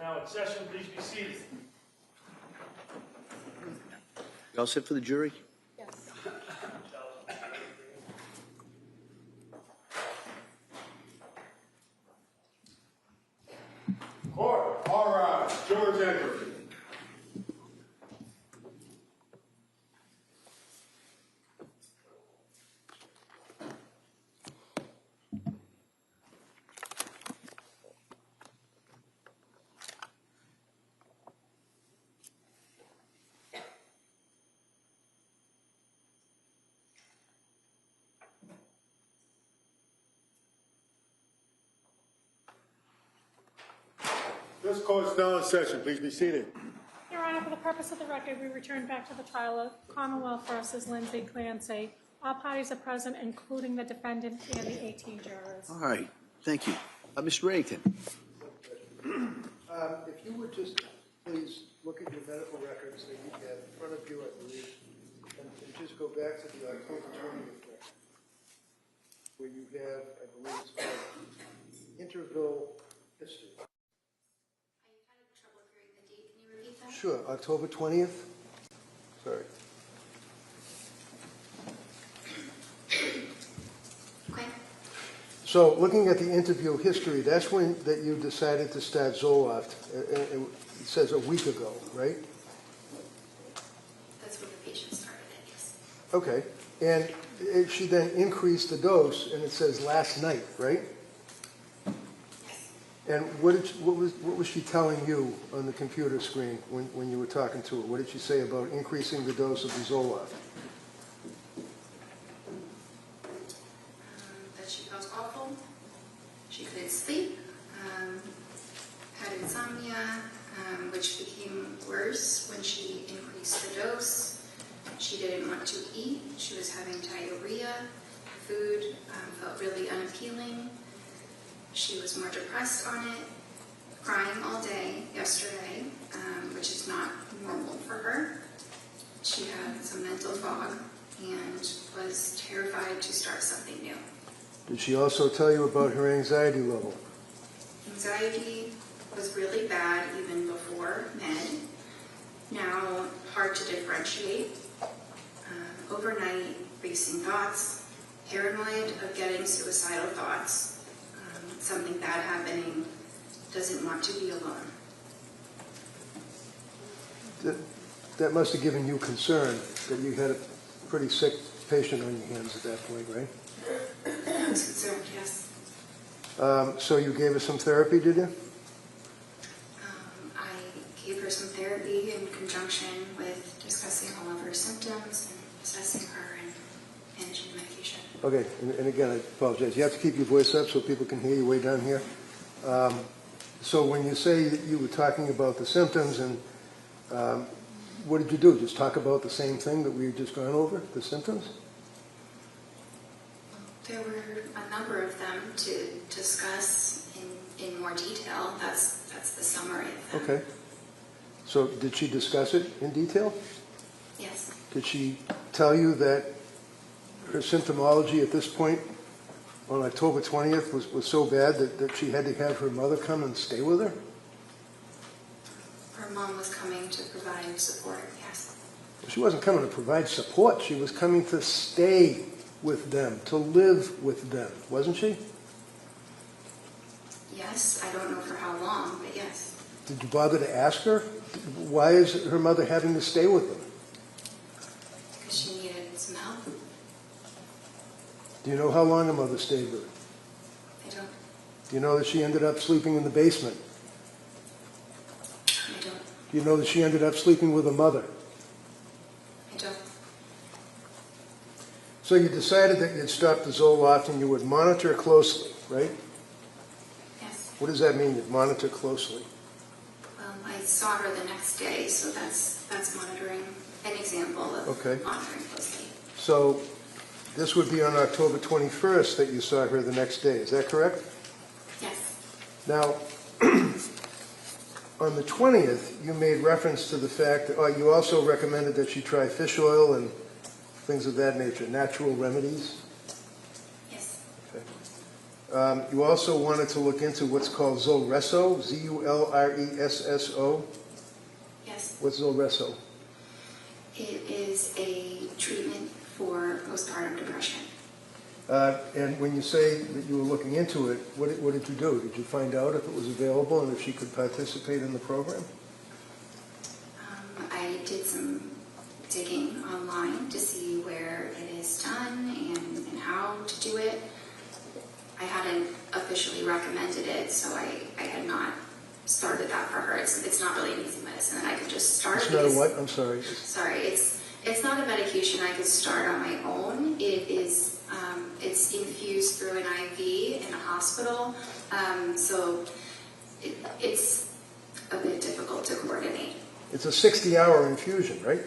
now in session. Please be seated. You all set for the jury? Yes. Court, all rise. George Edwards. This court is now in session. Please be seated. Your Honor, for the purpose of the record, we return back to the trial of Commonwealth versus Lindsay Clancy. All parties are present, including the defendant and the 18 jurors. All right, thank you. Mr. Reddington. If you would just please look at your medical records that you have in front of you, I believe, and just go back to the October 20th record, where you have, I believe it's called interval history. I had trouble hearing the date. Can you repeat that? Sure, October 20th. Sorry. Okay. So looking at the interview history, that's when that you decided to start Zoloft. It says a week ago, right? That's when the patient started it, yes. Okay. And she then increased the dose, and it says last night, right? Yes. And what was she telling you on the computer screen when you were talking to her? What did she say about increasing the dose of the Zoloft? That she felt awful. She couldn't sleep. Had insomnia, which became worse when she increased the dose. She didn't want to eat. She was having diarrhea. Food felt really unappealing. She was more depressed on it, crying all day yesterday, which is not normal for her. She had some mental fog and was terrified to start something new. Did she also tell you about her anxiety level? Anxiety was really bad even before med. Now hard to differentiate. Overnight racing thoughts, paranoid of getting suicidal thoughts, something bad happening, doesn't want to be alone. That must have given you concern that you had a pretty sick patient on your hands at that point, right? I was concerned, yes. So you gave her some therapy, did you? I gave her some therapy in conjunction with discussing all of her symptoms and assessing her and managing the medication. Okay, and again, I apologize. You have to keep your voice up so people can hear you way down here. So when you say that you were talking about the symptoms, and what did you do? Just talk about the same thing that we've just gone over, the symptoms? There were a number of them to discuss in more detail. That's the summary of them. Okay. So did she discuss it in detail? Yes. Did she tell you that her symptomology at this point on October 20th was so bad that she had to have her mother come and stay with her? Her mom was coming to provide support, yes. She wasn't coming to provide support. She was coming to stay with them, to live with them, wasn't she? Yes, I don't know for how long, but yes. Did you bother to ask her? Why is her mother having to stay with them? Because she needed some help. Do you know how long her mother stayed with her? I don't. Do you know that she ended up sleeping in the basement? I don't. Do you know that she ended up sleeping with her mother? I don't. So you decided that you'd stop the Zoloft and you would monitor closely, right? Yes. What does that mean, you'd monitor closely? I saw her the next day, so that's monitoring, an example of Okay. monitoring closely. So this would be on October 21st that you saw her the next day, is that correct? Yes. Now, on the 20th, you made reference to the fact that you also recommended that she try fish oil and things of that nature, natural remedies. Yes. Okay. You also wanted to look into what's called Zulresso, Z-U-L-R-E-S-S-O. Yes, What's Zulresso? it is a treatment for postpartum depression. And when you say that you were looking into it, what did you do? Did you find out if it was available and if she could participate in the program? I did some digging online to see where it is done and how to do it. I hadn't officially recommended it, so I had not started that for her. It's not really an easy medicine that I could just start. It's not a what? I'm sorry. Sorry, it's not a medication I could start on my own. It is it's infused through an IV in a hospital, so it's a bit difficult to coordinate. It's a 60-hour infusion, right?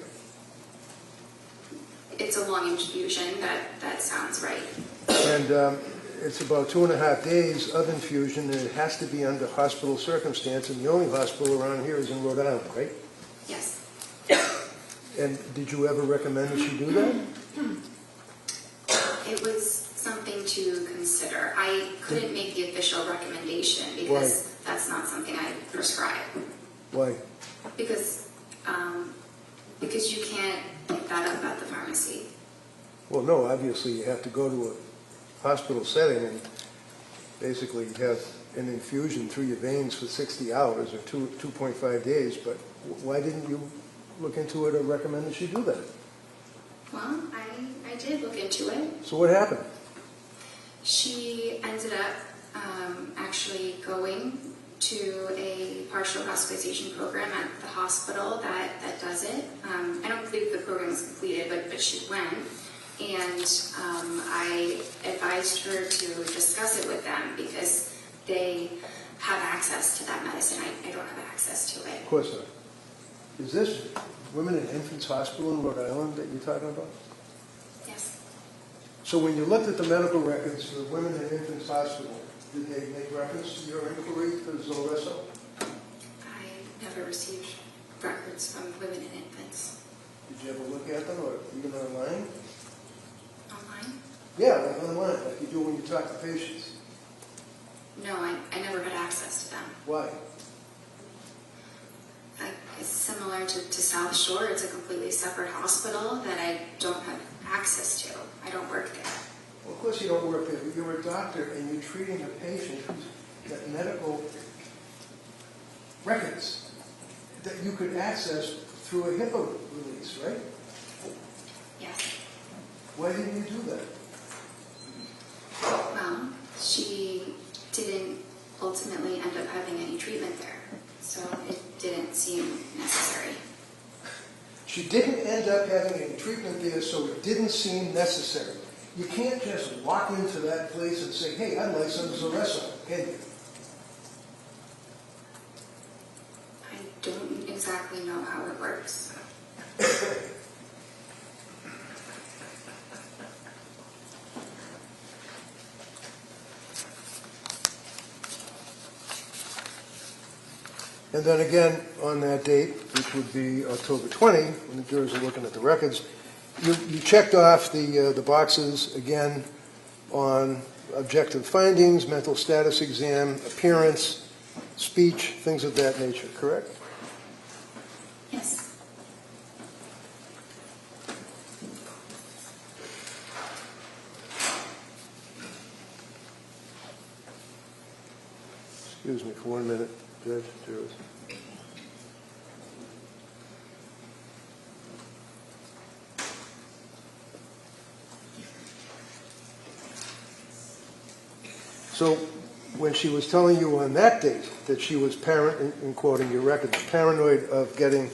It's a long infusion. That sounds right. And it's about 2.5 days of infusion, and it has to be under hospital circumstance, and the only hospital around here is in Rhode Island, right? Yes. And did you ever recommend that she do that? It was something to consider. I couldn't make the official recommendation because that's not something I prescribe. Why? Because you can't pick that up at the pharmacy. Well, no, obviously you have to go to a hospital setting and basically have an infusion through your veins for 60 hours or 2.5 days, but why didn't you look into it or recommend that she do that? Well, I did look into it. So what happened? She ended up actually going to a partial hospitalization program at the hospital that does it. I don't believe the program was completed, but she went. And I advised her to discuss it with them because they have access to that medicine. I don't have access to it. Of course not. Is this Women and Infants Hospital in Rhode Island that you're talking about? Yes. So when you looked at the medical records for Women and Infants Hospital, did they make reference to your inquiry to Zulresso? I never received records from women and infants. Did you ever look at them or even online? Online? Yeah, like online, like you do when you talk to patients. No, I never had access to them. Why? It's similar to South Shore. It's a completely separate hospital that I don't have access to. I don't work there. Well, of course you don't work there, but you're a doctor and you're treating a patient who's got medical records that you could access through a HIPAA release, right? Yes. Why didn't you do that? Well, she didn't ultimately end up having any treatment there, so it didn't seem necessary. She didn't end up having any treatment there, so it didn't seem necessary. You can't just walk into that place and say, hey, I'd like some Zulresso, can you? I don't exactly know how it works. And then again, on that date, which would be October 20, when the jurors are looking at the records, you checked off the boxes again on objective findings, mental status exam, appearance, speech, things of that nature, correct? Yes. Excuse me for 1 minute, Judge, jurors. So when she was telling you on that date that she was in quoting your records, paranoid of getting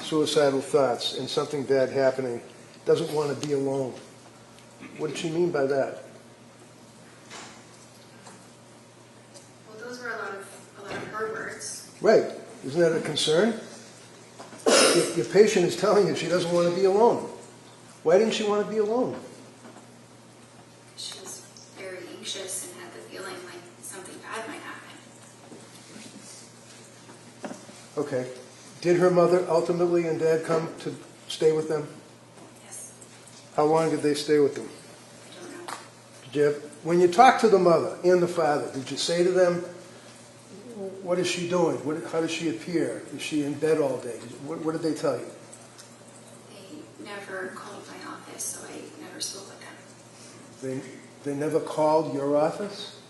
suicidal thoughts and something bad happening, doesn't want to be alone, what did she mean by that? Well, those were a lot of her words. Right. Isn't that a concern? Your patient is telling you she doesn't want to be alone. Why didn't she want to be alone? She was very anxious and had the feeling like something bad might happen. Okay. Did her mother ultimately and dad come to stay with them? Yes. How long did they stay with them? I don't know. Did you have when you talked to the mother and the father, did you say to them, what is she doing? How does she appear? Is she in bed all day? What did they tell you? They never called my office, so I never spoke with them. They never called your office?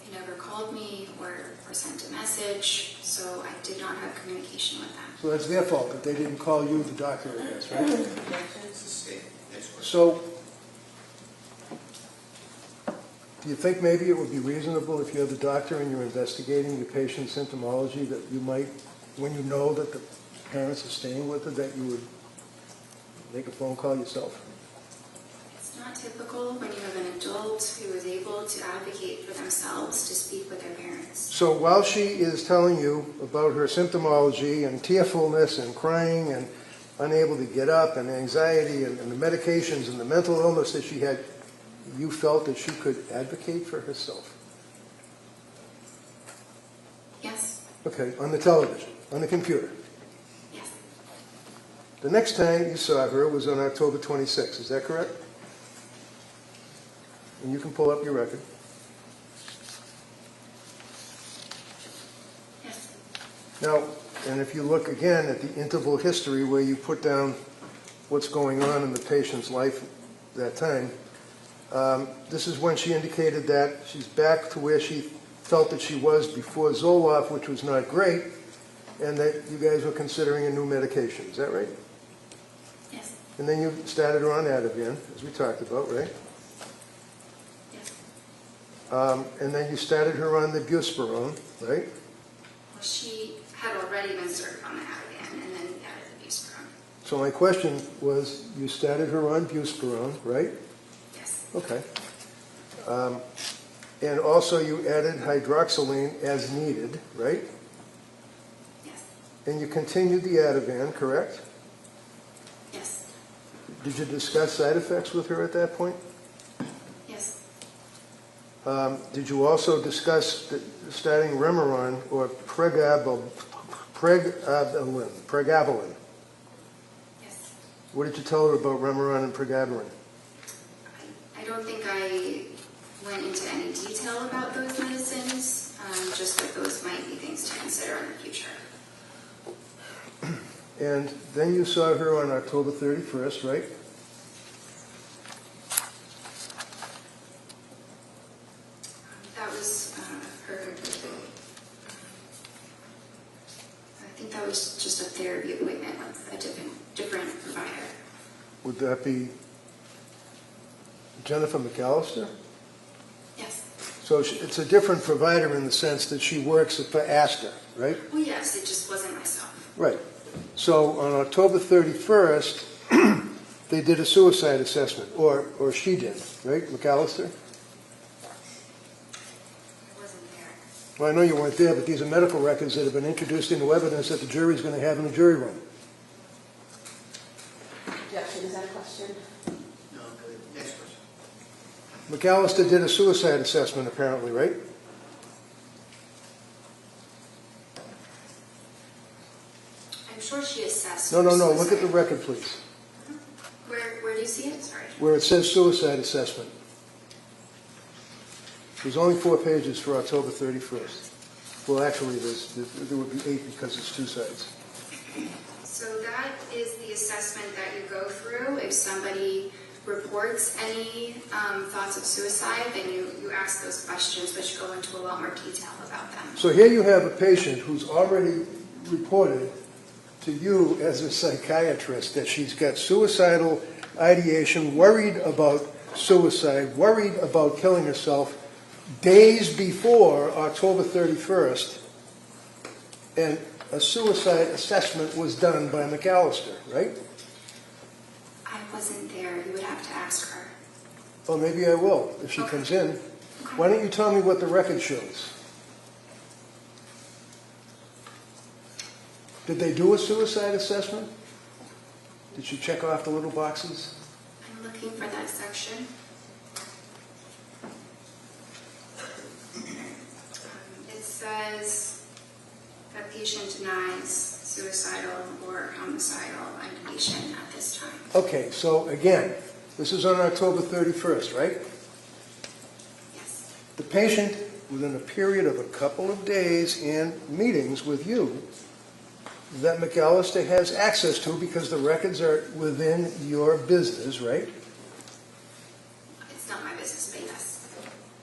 They never called me or sent a message, so I did not have communication with them. So that's their fault that they didn't call you, the doctor, I guess, right? So, do you think maybe it would be reasonable if you're the doctor and you're investigating your patient's symptomology that you might, when you know that the parents are staying with her, that you would make a phone call yourself? It's not typical when you have an adult who is able to advocate for themselves to speak with their parents. So while she is telling you about her symptomology and tearfulness and crying and unable to get up and anxiety and the medications and the mental illness that she had, you felt that she could advocate for herself? Yes, Okay, on the television, on the computer. yes, The next time you saw her was on October 26th, is that correct? And you can pull up your record. yes. Now, and if you look again at the interval history where you put down what's going on in the patient's life that time, this is when she indicated that she's back to where she felt that she was before Zoloft, which was not great, and that you guys were considering a new medication. Is that right? Yes, And then you started her on Ativan, as we talked about, right? yes. And then you started her on the buspirone, right? Well, she had already been started on the Ativan and then added the buspirone. So my question was, you started her on buspirone, right? Yes, Okay. And also you added hydroxyline as needed, right? yes, And you continued the Ativan, correct? yes, Did you discuss side effects with her at that point? yes, Did you also discuss starting Remeron or pregabalin? yes. What did you tell her about Remeron and pregabalin? I don't think I went into any detail about those medicines, just that those might be things to consider in the future. And then you saw her on October 31st, right? That was her. I think that was just a therapy appointment with a different provider. Would that be Jennifer McAllister? Yes. So it's a different provider in the sense that she works for Astor, right? Well, yes, it just wasn't myself. Right. So on October 31st, they did a suicide assessment, or she did, right, McAllister? I wasn't there. Well, I know you weren't there, but these are medical records that have been introduced into evidence that the jury's going to have in the jury room. Objection, is that a question? No, good. Next question. McAllister did a suicide assessment, apparently, right? I'm sure she assessed. No, for look at suicide. the record, please, Where do you see it? Sorry. where it says suicide assessment. There's only 4 pages for October 31st. Well, actually, there would be 8 because it's 2 sides. So that is the assessment that you go through. If somebody reports any thoughts of suicide, then you ask those questions, which go into a lot more detail about them. So here you have a patient who's already reported to you as a psychiatrist that she's got suicidal ideation, worried about suicide, worried about killing herself days before October 31st, and a suicide assessment was done by McAllister, right? I wasn't there. You would have to ask her. Well, maybe I will if she comes in. Why don't you tell me what the record shows? Did they do a suicide assessment? Did she check off the little boxes? I'm looking for that section. It says that patient denies suicidal or homicidal ideation at this time. Okay, so again, this is on October 31st, right? the patient, within a period of a couple of days and meetings with you, that McAllister has access to because the records are within your business, right? It's not my business, but yes.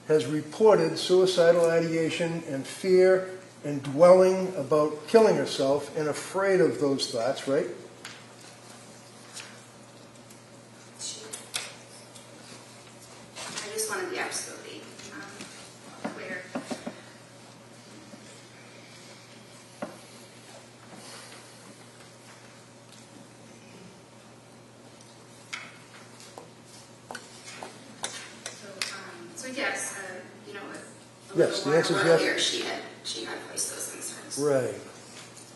Has reported suicidal ideation and fear and dwelling about killing herself and afraid of those thoughts, right? I just want to be absolutely clear. So yes, you know, a Yes, the little answer is while yes. earlier, she had voiced those concerns. Right.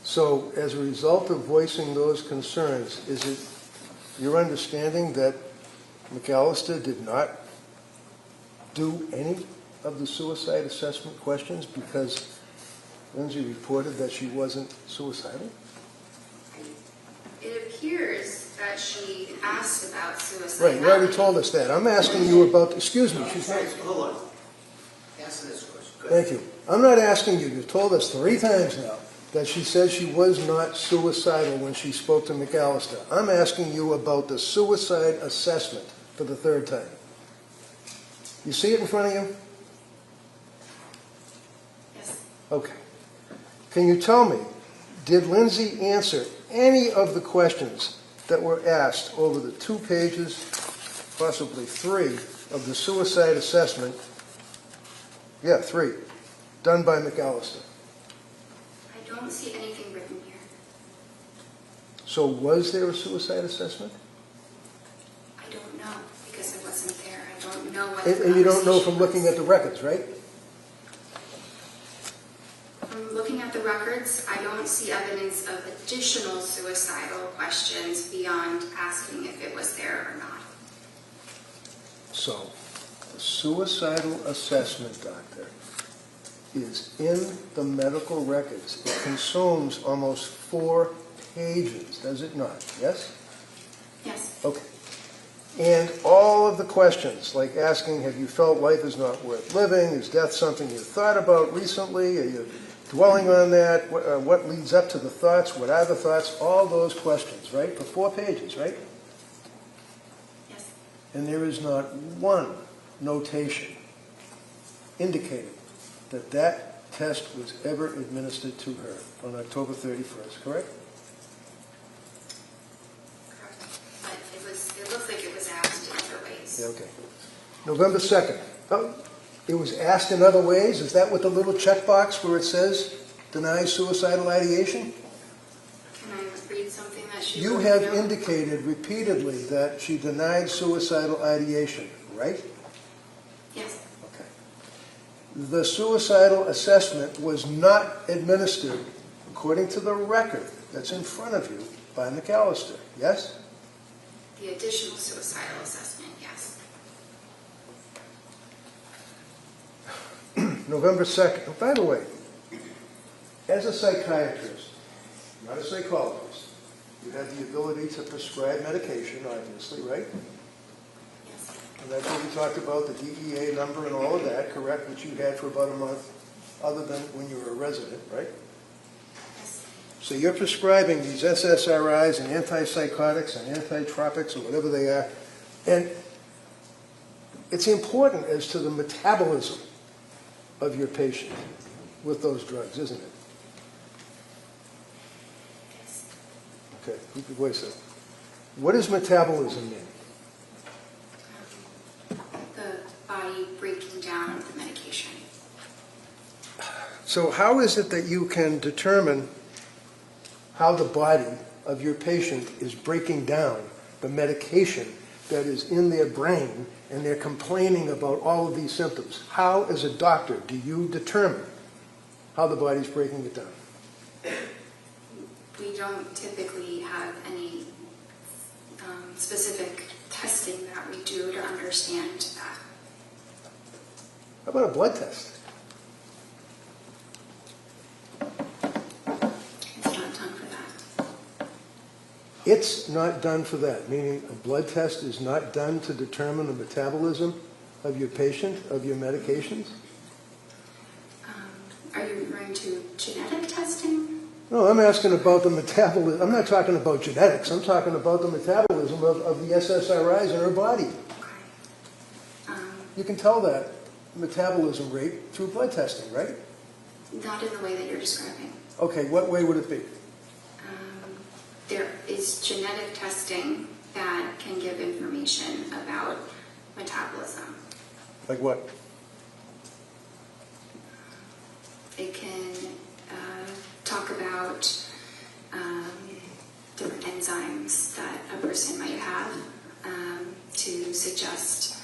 So as a result of voicing those concerns, is it your understanding that McAllister did not do any of the suicide assessment questions because Lindsay reported that she wasn't suicidal? It appears that she asked about suicide. Right, you already told us that. I'm asking you about, excuse me, she's not, Hold on. Answer this question. Go ahead. thank you. I'm not asking you, you've told us 3 times now that she says she was not suicidal when she spoke to McAllister. I'm asking you about the suicide assessment for the 3rd time. You see it in front of you? Yes. Okay. Can you tell me, did Lindsay answer any of the questions that were asked over the 2 pages, possibly 3, of the suicide assessment? Yeah, 3, done by McAllister. I don't see anything written here. So was there a suicide assessment? I don't know because I wasn't there. I don't know what. And you don't know from looking at the records, right? From looking at the records, I don't see evidence of additional suicidal questions beyond asking if it was there or not. So, the suicidal assessment, doctor, is in the medical records. It consumes almost 4 pages, does it not? Yes? Yes. Okay. And all of the questions, like asking, have you felt life is not worth living? Is death something you thought about recently? Are you dwelling on that? What leads up to the thoughts? What are the thoughts? All those questions, right? For 4 pages, right? Yes. And there is not one notation indicating that that test was ever administered to her on October 31st, correct? Correct. But it looks like it was asked in other ways. Yeah, okay. November 2nd. Oh, it was asked in other ways? Is that what the little checkbox where it says denies suicidal ideation? Can I read something that she You wrote have down? indicated repeatedly that she denied suicidal ideation, right? Yes. Okay. The suicidal assessment was not administered, according to the record that's in front of you, by McAllister, yes? The additional suicidal assessment, yes. November 2nd. Oh, by the way, as a psychiatrist, not a psychologist, you have the ability to prescribe medication, obviously, right? Yes. And that's what we talked about, the DEA number and all of that, correct, which you had for about a month, other than when you were a resident, right? Yes. So you're prescribing these SSRIs and antipsychotics and antitropics or whatever they are, and it's important as to the metabolism of your patient with those drugs, isn't it? Yes. Okay, keep your voice up. What does metabolism mean? The body breaking down the medication. So how is it that you can determine how the body of your patient is breaking down the medication that is in their brain and they're complaining about all of these symptoms? How, as a doctor, do you determine how the body's breaking it down? We don't typically have any specific testing that we do to understand that. How about a blood test? It's not done for that. It's not done for that, meaning a blood test is not done to determine the metabolism of your patient, of your medications? to genetic testing? No, I'm asking about the metabolism. I'm not talking about genetics. I'm talking about the metabolism of the SSRIs in her body. Okay. You can tell that metabolism rate through blood testing, right? Not in the way that you're describing. Okay, what way would it be? There is genetic testing that can give information about metabolism. Like what? It can talk about different enzymes that a person might have to suggest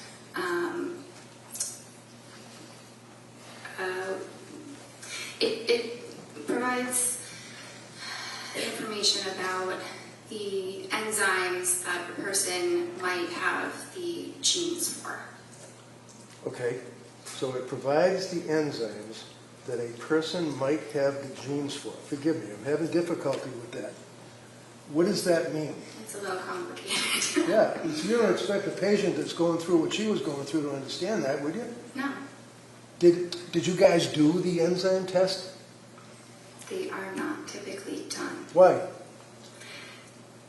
it provides information about the enzymes that a person might have the genes for. Okay, so it provides the enzymes that a person might have the genes for. Forgive me, I'm having difficulty with that. What does that mean? It's a little complicated. Yeah, you don't expect a patient that's going through what she was going through to understand that, would you? No, Did you guys do the enzyme test? they are not typically done. Why?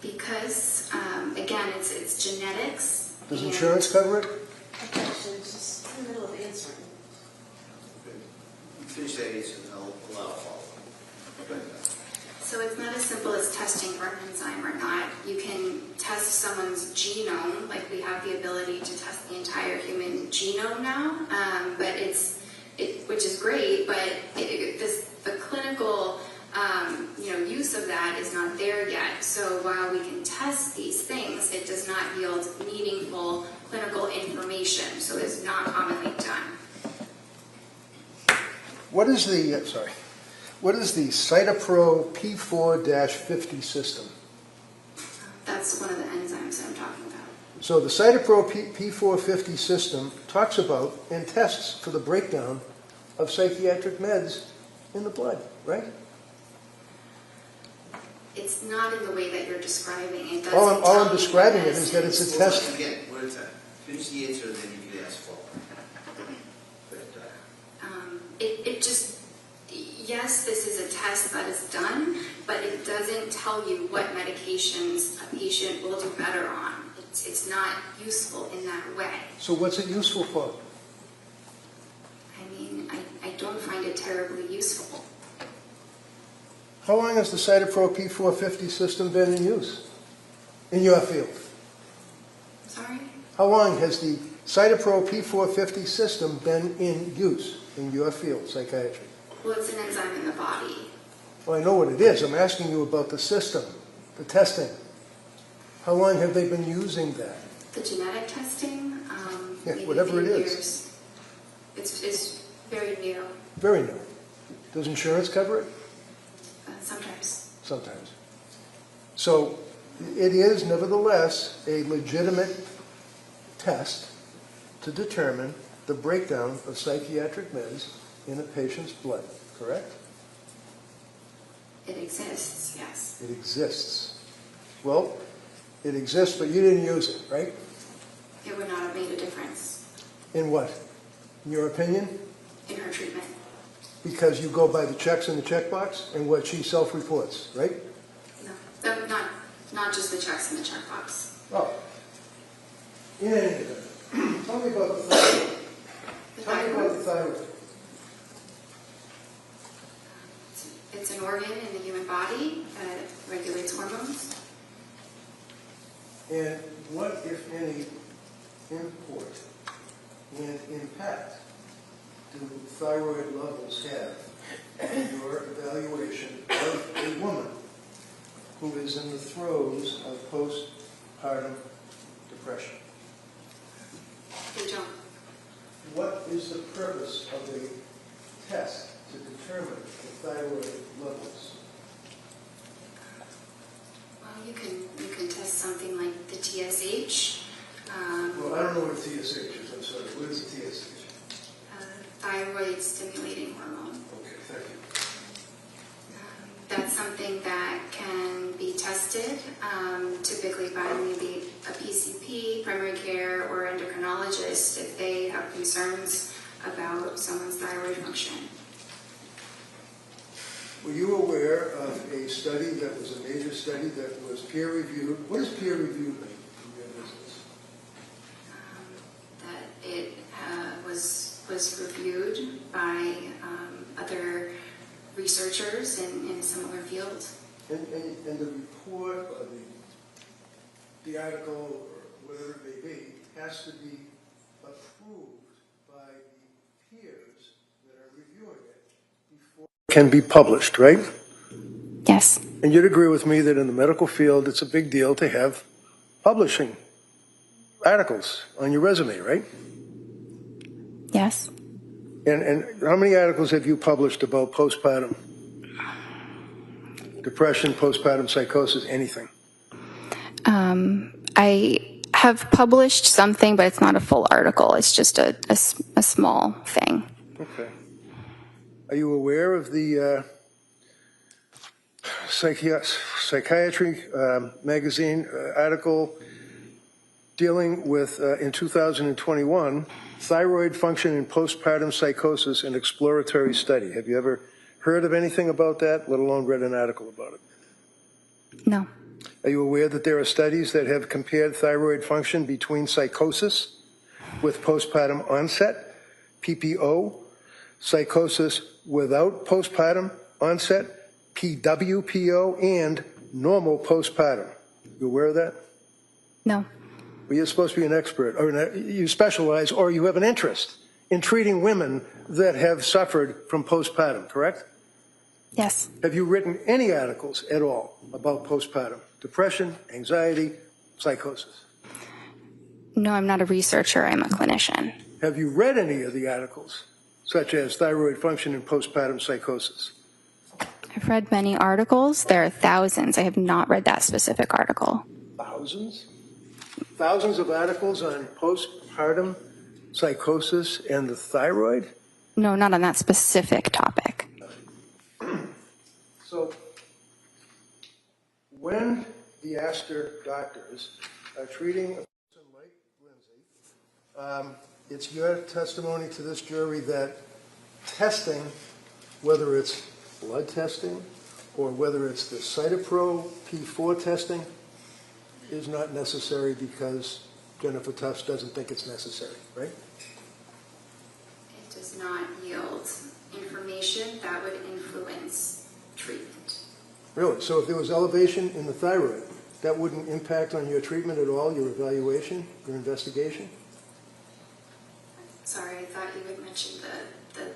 Because, again, it's genetics. Does and- insurance cover it? Objection, just in the middle of answering. Finish that answer, and I'll allow a follow-up. Go ahead. So it's not as simple as testing for an enzyme or not. You can test someone's genome, like we have the ability to test the entire human genome now, but which is great, but the clinical use of that is not there yet. So while we can test these things, it does not yield meaningful clinical information, so it's not commonly done. What is the Cytopro P4-50 system? That's one of the enzymes I'm talking about. So the Cytopro P450 system talks about and tests for the breakdown of psychiatric meds in the blood, right? It's not in the way that you're describing. It doesn't All tell I'm you describing what it is that it's a Hold test. on, again, one at a time. Finish the answer, and then you can ask follow-up. It just, yes, this is a test that is done, but it doesn't tell you what medications a patient will do better on. It's not useful in that way. So what's it useful for? I mean, I don't find it terribly useful. How long has the Cytopro P450 system been in use in your field? Sorry? How long has the Cytopro P450 system been in use in your field, psychiatry? Well, it's an enzyme in the body. Well, I know what it is. I'm asking you about the system, the testing. How long have they been using that? The genetic testing, Yeah, maybe whatever a few it is. years. It's very new, Very new. Does insurance cover it? sometimes. Sometimes. So it is nevertheless a legitimate test to determine the breakdown of psychiatric meds in a patient's blood, correct? It exists, yes. It exists. Well, it exists, but you didn't use it, right? It would not have made a difference In what? In your opinion? in her treatment. Because you go by the checks in the checkbox and what she self-reports, right? No, not just the checks in the checkbox. Oh. In any event, tell me about the thyroid. Tell me about the thyroid. It's an organ in the human body that regulates hormones. And what, if any, import and impact do thyroid levels have in your evaluation of a woman who is in the throes of postpartum depression? They don't. What is the purpose of a test to determine the thyroid levels? Well, you can test something like the TSH. Well, I don't know what a TSH is. I'm sorry. What is a TSH? Thyroid stimulating hormone. Okay, thank you. That's something that can be tested, typically by maybe a PCP, primary care, or endocrinologist if they have concerns about someone's thyroid function. Were you aware of a study that was a major study that was peer-reviewed? What does peer-reviewed mean in your business? That it was reviewed by other researchers in similar fields. And the report or the article or whatever it may be has to be approved by the peers that are reviewing it before it can be published, right? Yes. And you'd agree with me that in the medical field, it's a big deal to have publishing articles on your resume, right? Yes. And how many articles have you published about postpartum depression, postpartum psychosis, anything? I have published something, but it's not a full article. It's just a small thing. Okay. Are you aware of the psychiatry magazine article dealing with, in 2021, thyroid function in postpartum psychosis, an exploratory study? Have you ever heard of anything about that, let alone read an article about it? No. Are you aware that there are studies that have compared thyroid function between psychosis with postpartum onset, PPO, psychosis without postpartum onset, PWPO, and normal postpartum? You aware of that? No. Well, you're supposed to be an expert, or you specialize, or you have an interest in treating women that have suffered from postpartum, correct? Yes. Have you written any articles at all about postpartum depression, anxiety, psychosis? No, I'm not a researcher. I'm a clinician. Have you read any of the articles, such as thyroid function in postpartum psychosis? I've read many articles. There are thousands. I have not read that specific article. Thousands? Thousands of articles on postpartum psychosis and the thyroid? No, not on that specific topic. So, when the Astor doctors are treating a person like Lindsay, it's your testimony to this jury that testing, whether it's blood testing or whether it's the Cytopro P4 testing, is not necessary because Jennifer Tufts doesn't think it's necessary, right? It does not yield information that would influence treatment. Really? So if there was elevation in the thyroid, that wouldn't impact on your treatment at all, your evaluation, your investigation? Sorry, I thought you had mentioned the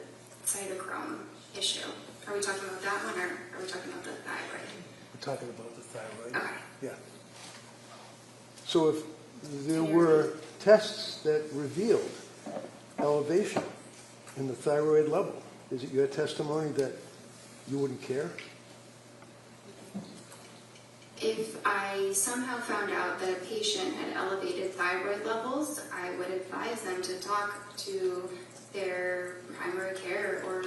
cytochrome issue. Are we talking about that one, or are we talking about the thyroid? We're talking about the thyroid. Okay. Yeah. So if there were tests that revealed elevation in the thyroid level, is it your testimony that you wouldn't care? If I somehow found out that a patient had elevated thyroid levels, I would advise them to talk to their primary care or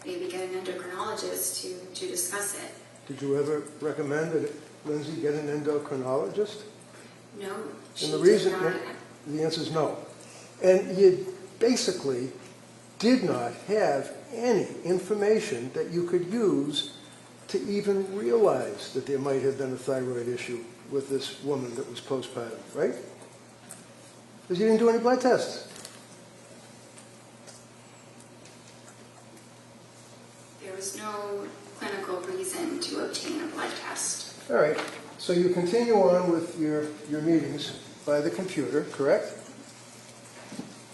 maybe get an endocrinologist to discuss it. Did you ever recommend that Lindsay get an endocrinologist? No, she And the did reason, not. the answer is no. And you basically did not have any information that you could use to even realize that there might have been a thyroid issue with this woman that was postpartum, right? Because you didn't do any blood tests. There was no clinical reason to obtain a blood test. All right, so you continue on with your meetings by the computer, correct?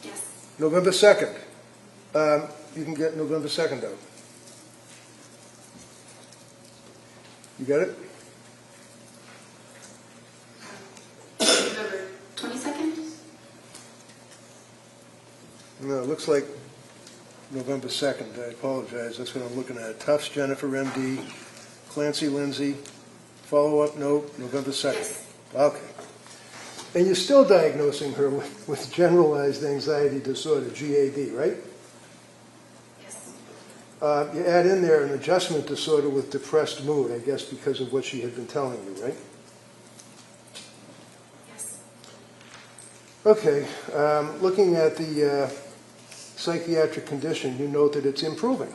Yes. November 2nd. You can get November 2nd out. You got it? November 22nd? No, it looks like November 2nd. I apologize. That's what I'm looking at. Tufts, Jennifer, MD, Clancy, Lindsay. Follow-up note, November 2nd. Yes. Okay. And you're still diagnosing her with generalized anxiety disorder, GAD, right? Yes. You add in there an adjustment disorder with depressed mood, I guess because of what she had been telling you, right? Yes. Okay. Looking at the psychiatric condition, you note that it's improving.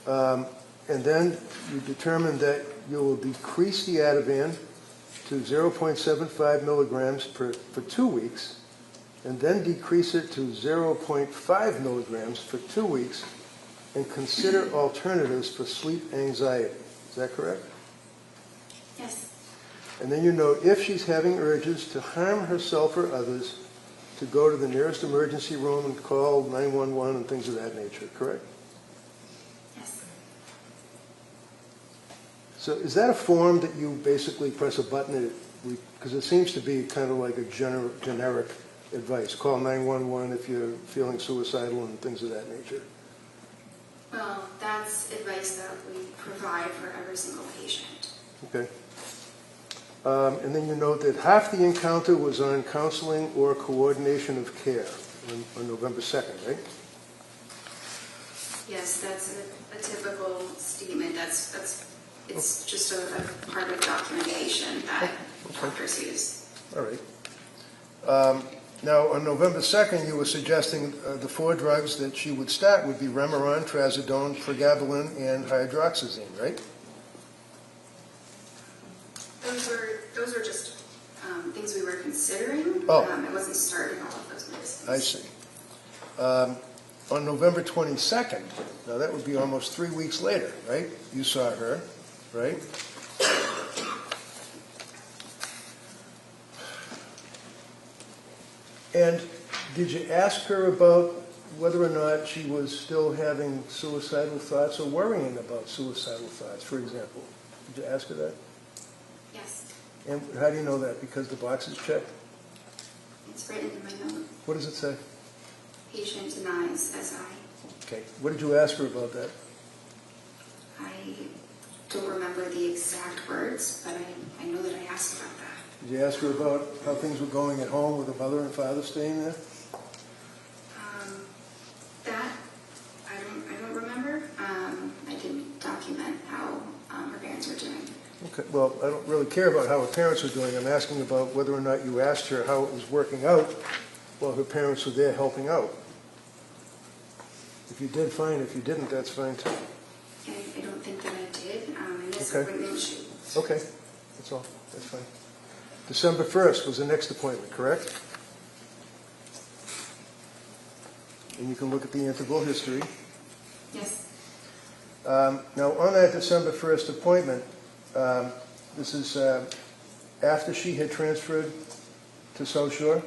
And then you determined that you will decrease the Ativan to 0.75 milligrams for 2 weeks, and then decrease it to 0.5 milligrams for 2 weeks, and consider alternatives for sleep anxiety. Is that correct? Yes. And then you note if she's having urges to harm herself or others, to go to the nearest emergency room and call 911 and things of that nature, correct? Yes. So is that a form that you basically press a button and because it seems to be kind of like a generic advice. Call 911 if you're feeling suicidal and things of that nature. Well, that's advice that we provide for every single patient. Okay. And then you note that half the encounter was on counseling or coordination of care on November 2nd, right? Yes, that's a typical statement. It's just a part of documentation that doctors use. All right. Now, on November 2nd, you were suggesting the 4 drugs that she would start would be Remeron, Trazodone, Pregabalin, and hydroxyzine, right? Those were just things we were considering. Oh. I wasn't starting all of those medicines. I see. On November 22nd, now that would be almost 3 weeks later, right? You saw her, right? And did you ask her about whether or not she was still having suicidal thoughts or worrying about suicidal thoughts, for example? Did you ask her that? Yes, And how do you know that? Because the box is checked? it's written in my note. What does it say? Patient denies SI. Okay. What did you ask her about that? I don't remember the exact words, but I know that I asked about that. Did you ask her about how things were going at home with the mother and father staying there? That I don't remember. I didn't document how her parents were doing. Okay. Well, I don't really care about how her parents were doing. I'm asking about whether or not you asked her how it was working out while her parents were there helping out. If you did, fine. If you didn't, that's fine too. I don't think that I did. In this Okay. appointment, she Okay. That's all. That's fine. December 1st was the next appointment, correct? And you can look at the interval history. yes. Now, on that December 1st appointment, this is after she had transferred to South Shore.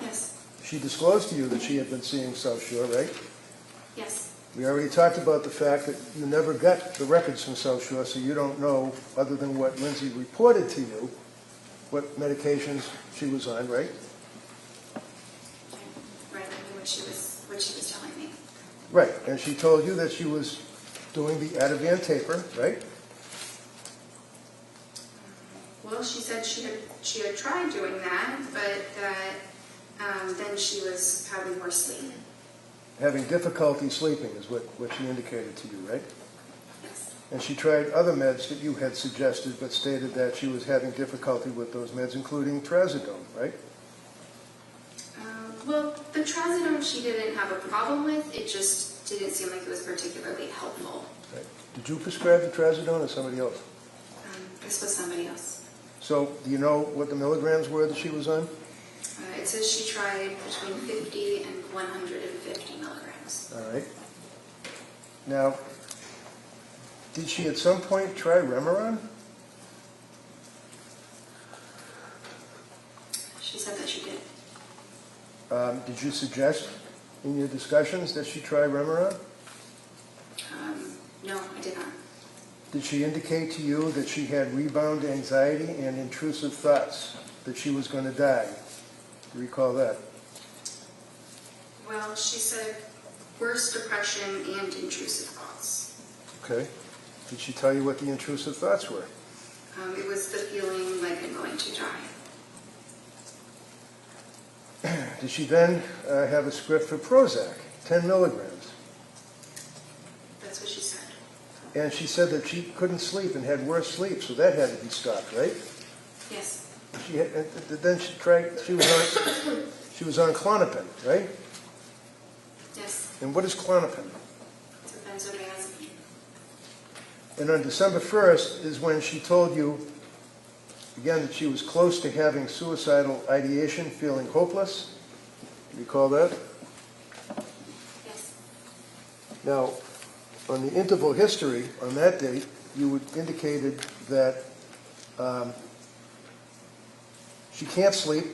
Yes. She disclosed to you that she had been seeing South Shore, right? Yes. We already talked about the fact that you never got the records from South Shore, so you don't know, other than what Lindsay reported to you, what medications she was on, right? Right. I knew what she was telling me. Right, and she told you that she was doing the Ativan taper, right? Well, she said she had tried doing that, but that then she was having more sleep. Having difficulty sleeping is what she indicated to you, right? Yes. And she tried other meds that you had suggested, but stated that she was having difficulty with those meds, including Trazodone, right? Well, the trazodone she didn't have a problem with. It just didn't seem like it was particularly helpful. Right. Did you prescribe the Trazodone or somebody else? This was somebody else. So, do you know what the milligrams were that she was on? It says she tried between 50 and 150 milligrams. All right. Now, did she at some point try Remeron? She said that she did. Did you suggest in your discussions that she try Remeron? No, I did not. Did she indicate to you that she had rebound anxiety and intrusive thoughts, that she was going to die? Do you recall that? Well, she said worse depression and intrusive thoughts. Okay. Did she tell you what the intrusive thoughts were? It was the feeling like I'm going to die. Did she then have a script for Prozac, 10 milligrams? That's what she said. And she said that she couldn't sleep and had worse sleep, so that had to be stopped, right? Yes. Then she tried. She was on Klonopin, right? Yes. And what is Klonopin? benzodiazepine. And on December 1st is when she told you, again, that she was close to having suicidal ideation, feeling hopeless. Do you recall that? Yes. Now, on the interval history, on that date, you indicated that she can't sleep,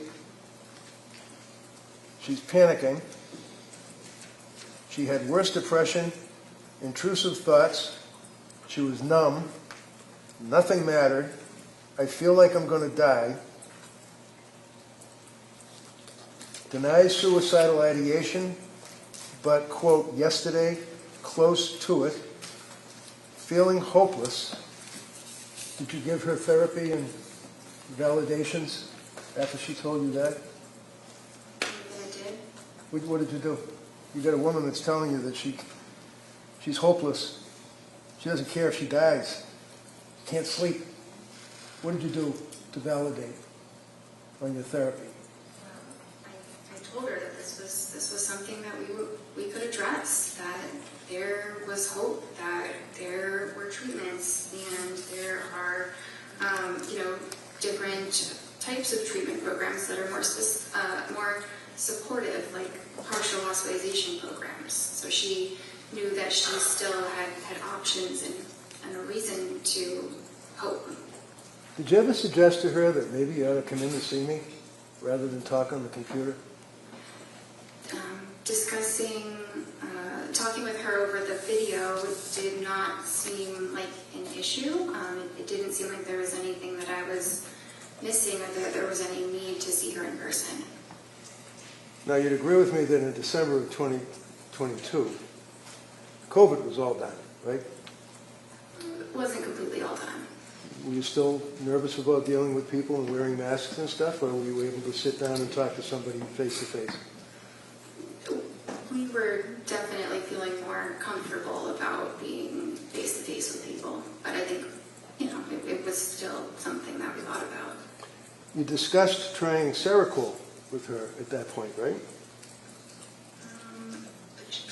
she's panicking, she had worse depression, intrusive thoughts, she was numb, nothing mattered, I feel like I'm going to die, denies suicidal ideation, but, quote, yesterday, close to it, feeling hopeless. Did you give her therapy and validations after she told you that? I did. What did you do? You got a woman that's telling you that she's hopeless. She doesn't care if she dies. Can't sleep. What did you do to validate on your therapy? I told her that this was something that we could address, that there was hope, that there were treatments, and there are different types of treatment programs that are more supportive, like partial hospitalization programs. So she knew that she still had options and a reason to hope. Did you ever suggest to her that maybe you ought to come in to see me rather than talk on the computer? Talking with her over the video did not seem like an issue. It didn't seem like there was anything that I was missing or that there was any need to see her in person. Now, you'd agree with me that in December of 2022, COVID was all done, right? It wasn't completely all done. Were you still nervous about dealing with people and wearing masks and stuff, or were you able to sit down and talk to somebody face to face? We were definitely feeling more comfortable about being face to face with people, but I think, it was still something that we thought about. You discussed trying Seroquel with her at that point, right?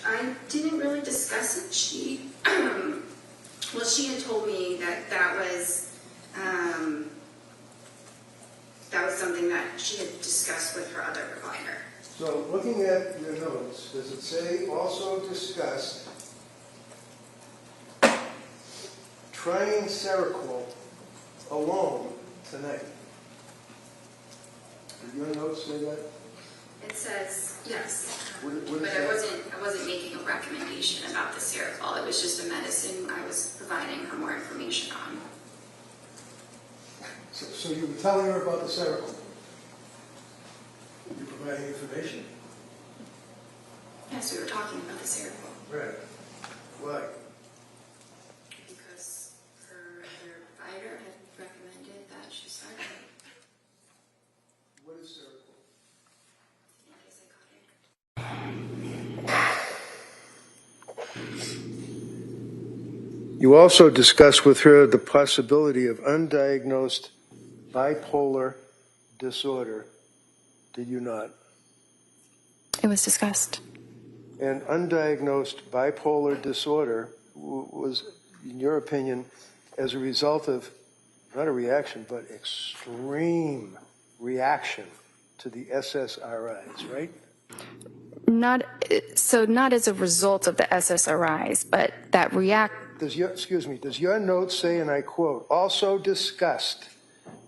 I didn't really discuss it. She had told me that was something that she had discussed with her other provider. So, looking at your notes, does it say also discussed trying Seroquel alone tonight? Did your notes say that? It says yes, What is but that? I wasn't making a recommendation about the Seroquel. It was just a medicine I was providing her more information on. So you were telling her about the Seroquel? You're providing information? Yes, we were talking about the Seroquel. Right. Why? Because her provider had recommended that she start it. What is Seroquel? Antipsychotic. You also discussed with her the possibility of undiagnosed bipolar disorder, did you not? It was discussed. And undiagnosed bipolar disorder was, in your opinion, as a result of, not a reaction, but extreme reaction to the SSRIs, right? Not as a result of the SSRIs, but that Does your note say, and I quote, also discussed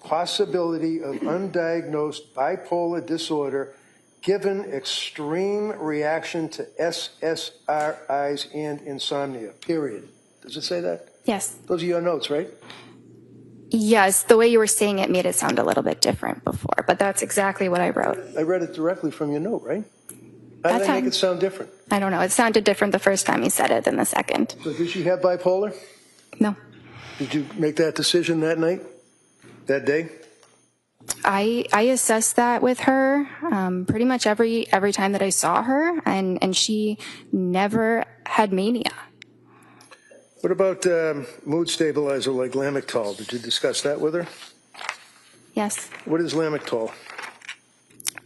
possibility of undiagnosed bipolar disorder given extreme reaction to SSRIs and insomnia, period. Does it say that? Yes. Those are your notes, right? Yes, the way you were saying it made it sound a little bit different before, but that's exactly what I wrote. I read it directly from your note, right? How did I make it sound different? I don't know. It sounded different the first time you said it than the second. So did she have bipolar? No. Did you make that decision that night? That day? I assessed that with her pretty much every time that I saw her, and she never had mania. What about mood stabilizer like Lamictal? Did you discuss that with her? Yes. What is Lamictal?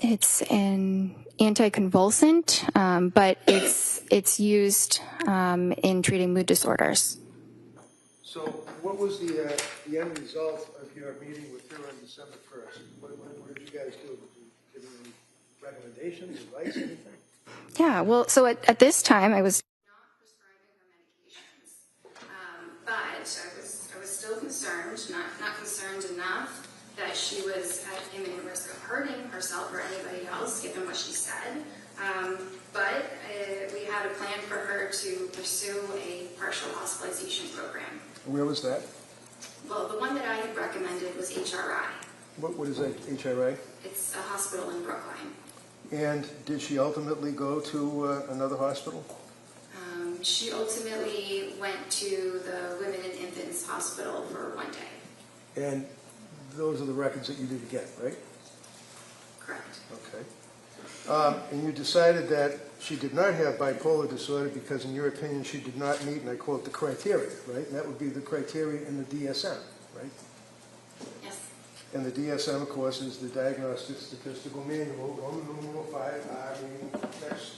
It's an anticonvulsant, but it's used in treating mood disorders. So what was the end result of your meeting with her on December 1st? What did you guys do? Did you give her any recommendations, advice, anything? Yeah, well, so at this time I was Not prescribing her medications, but I was still concerned, not concerned enough that she was at imminent risk of hurting herself or anybody else, given what she said. But we had a plan for her to pursue a partial hospitalization program. Where was that? Well, the one that I had recommended was HRI. What is that, HRA? It's a hospital in Brookline. And did she ultimately go to another hospital? She ultimately went to the Women and Infants Hospital for 1 day. And those are the records that you did get, right? Correct. Okay. And you decided that she did not have bipolar disorder because, in your opinion, she did not meet, and I quote, the criteria, right? And that would be the criteria in the DSM, right? Yes. And the DSM, of course, is the Diagnostic Statistical Manual, Roman numeral 5, meaning text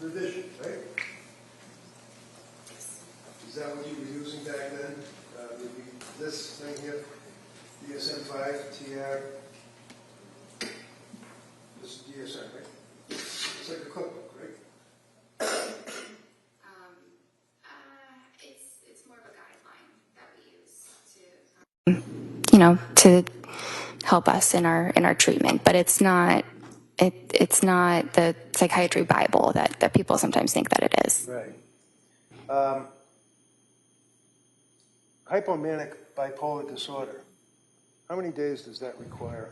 revision, right? Yes. Is that what you were using back then? Would be this thing here, DSM-5, TR. This is DSM, right? It's like a cookbook, right? It's more of a guideline that we use to help us in our treatment, but it's not the psychiatry Bible that people sometimes think that it is. Right. Hypomanic bipolar disorder. How many days does that require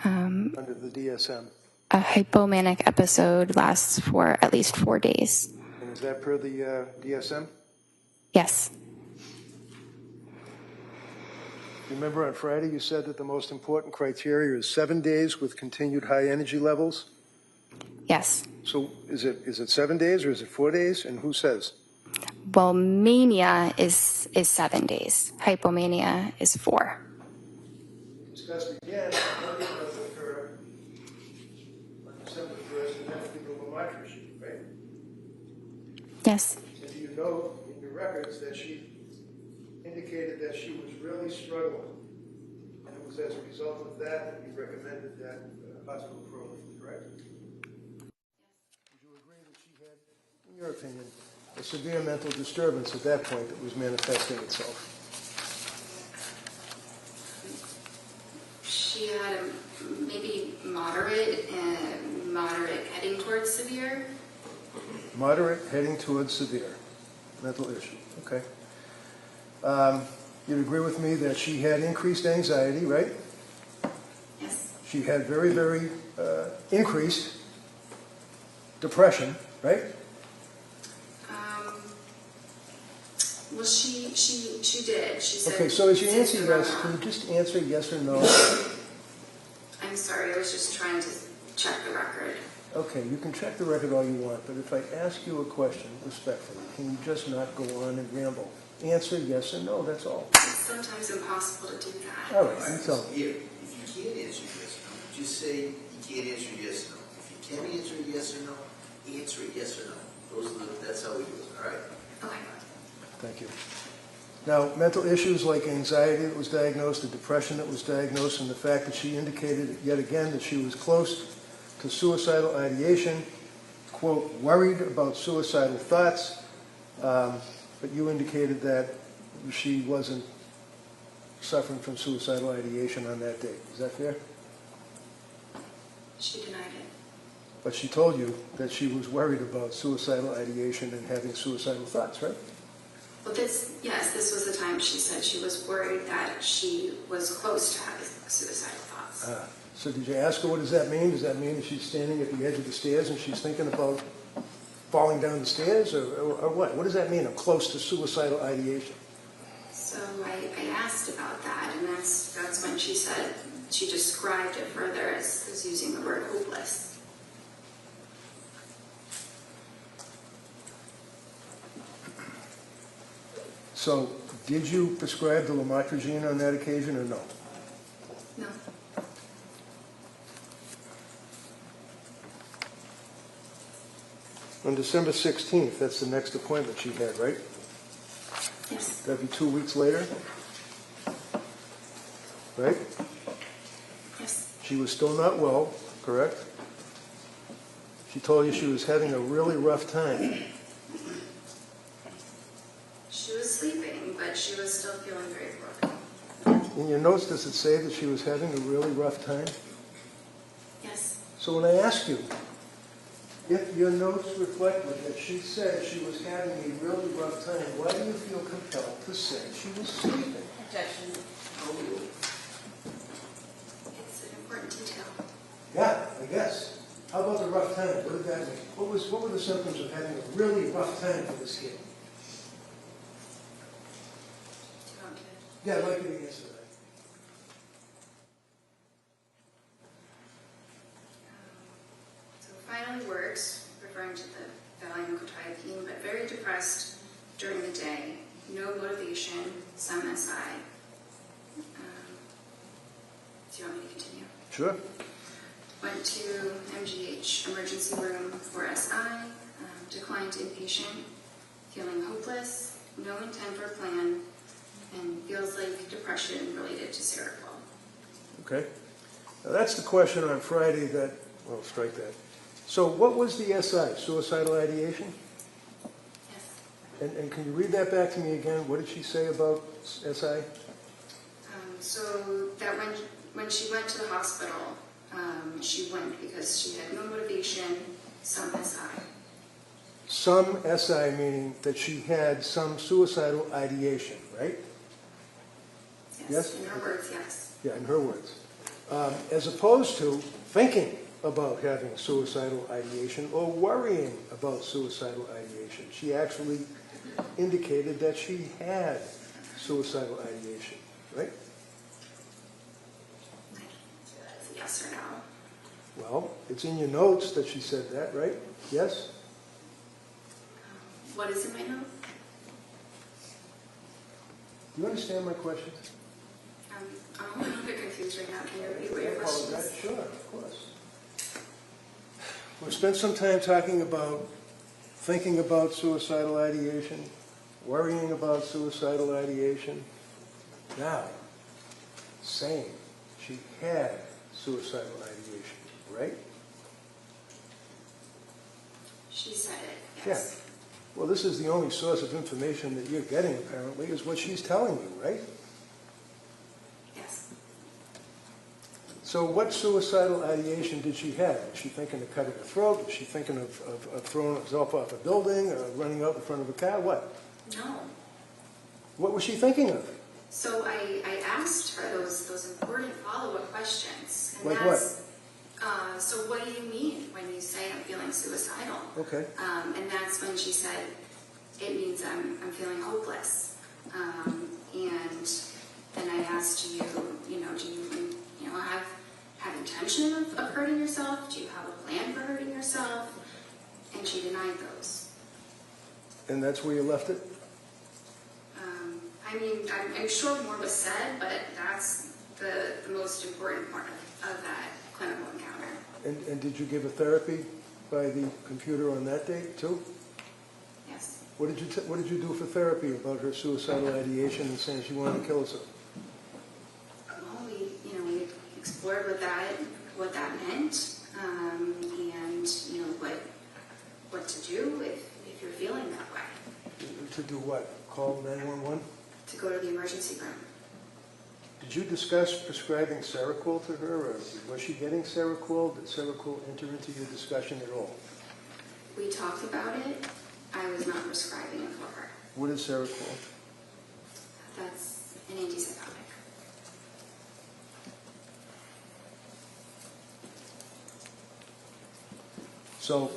under the DSM? A hypomanic episode lasts for at least 4 days. And is that per the DSM? Yes. Remember on Friday you said that the most important criteria is 7 days with continued high energy levels? Yes. So is it 7 days or is it 4 days? And who says? Well, mania is 7 days. Hypomania is 4. Discussed again, what does occur on December 1st, and that's the Lamont sheet, right? Yes. And do you know in your records that she indicated that she was really struggling, and it was as a result of that you recommended that hospital program, correct? Would you agree that she had, in your opinion, a severe mental disturbance at that point that was manifesting itself? She had a maybe moderate heading towards severe. Moderate heading towards severe mental issue. Okay. You'd agree with me that she had increased anxiety, right? Yes. She had very, very increased depression, right? Well, she did. She said. Okay, so as you answer symptom yes, can you just answer yes or no? I'm sorry, I was just trying to check the record. Okay, you can check the record all you want, but if I ask you a question respectfully, can you just not go on and ramble? Answer yes or no, that's all. It's sometimes impossible to do that. All right, you tell me. Here, if you can't answer yes or no, just say you can't answer yes or no. If you can answer yes or no, answer yes or no. That's how we do it, all right? Okay. Thank you. Now, mental issues like anxiety that was diagnosed, the depression that was diagnosed, and the fact that she indicated yet again that she was close to suicidal ideation, quote, worried about suicidal thoughts, but you indicated that she wasn't suffering from suicidal ideation on that day. Is that fair? She denied it. But she told you that she was worried about suicidal ideation and having suicidal thoughts, right? Well, this was the time she said she was worried that she was close to having suicidal thoughts. So did you ask her what does that mean? Does that mean that she's standing at the edge of the stairs and she's thinking about falling down the stairs, or what? What does that mean? I'm close to suicidal ideation. So I asked about that, and that's when she said she described it further as using the word hopeless. So did you prescribe the lamotrigine on that occasion or no? No. on December 16th, that's the next appointment she had, right? Yes. That'd be 2 weeks later? Right? Yes. She was still not well, correct? She told you she was having a really rough time. She was sleeping, but she was still feeling very broken. In your notes, does it say that she was having a really rough time? Yes. So when I ask you, if your notes reflected that she said she was having a really rough time, why do you feel compelled to say she was sleeping? Objection. It's an important detail. Yeah, I guess. How about the rough time? What did that mean? What were the symptoms of having a really rough time for this kid? Yeah, I'd like you to answer that. So finally works, referring to the Valium-Quetiapine, but very depressed during the day, no motivation, some SI. Do you want me to continue? Sure. Went to MGH emergency room for SI, declined inpatient, feeling hopeless, no intent or plan, and feels like depression related to Seroquel. Okay. Now that's the question on Friday that, well, strike that. So what was the SI, suicidal ideation? Yes. And can you read that back to me again? What did she say about SI? So that when she went to the hospital, she went because she had no motivation, some SI. Some SI meaning that she had some suicidal ideation, right? Yes? In her words, yes. Yeah, in her words. As opposed to thinking about having suicidal ideation or worrying about suicidal ideation. She actually indicated that she had suicidal ideation, right? Yes or no? Well, it's in your notes that she said that, right? Yes? What is in my note? Do you understand my question? I'm a little bit confused right now. Can you repeat what your I question apologize. is? Sure, of course. We've spent some time talking about thinking about suicidal ideation, worrying about suicidal ideation. Now, saying she had suicidal ideation, right? She said it, Yeah. yes. Well, this is the only source of information that you're getting, apparently, is what she's telling you, right? Yes. So what suicidal ideation did she have? Was she thinking of cutting her throat? Was she thinking of throwing herself off a building or running out in front of a car? What? No. What was she thinking of? So I asked her those important follow-up questions. And Like that's, so what do you mean when you say I'm feeling suicidal? Okay. And that's when she said, it means I'm feeling hopeless. And then I asked you, do you have intention of hurting yourself? Do you have a plan for hurting yourself? And she denied those. And that's where you left it? I'm sure more was said, but that's the most important part of that clinical encounter. And did you give a therapy by the computer on that date, too? Yes. What did you do for therapy about her suicidal ideation and saying she wanted to kill herself? Well, we explored what that meant, and what to do if you're feeling that way. To do what? Call 911? To go to the emergency room. Did you discuss prescribing Seroquel to her, or was she getting Seroquel? Did Seroquel enter into your discussion at all? We talked about it. I was not prescribing it for her. What is Seroquel? That's an antipsychotic. So,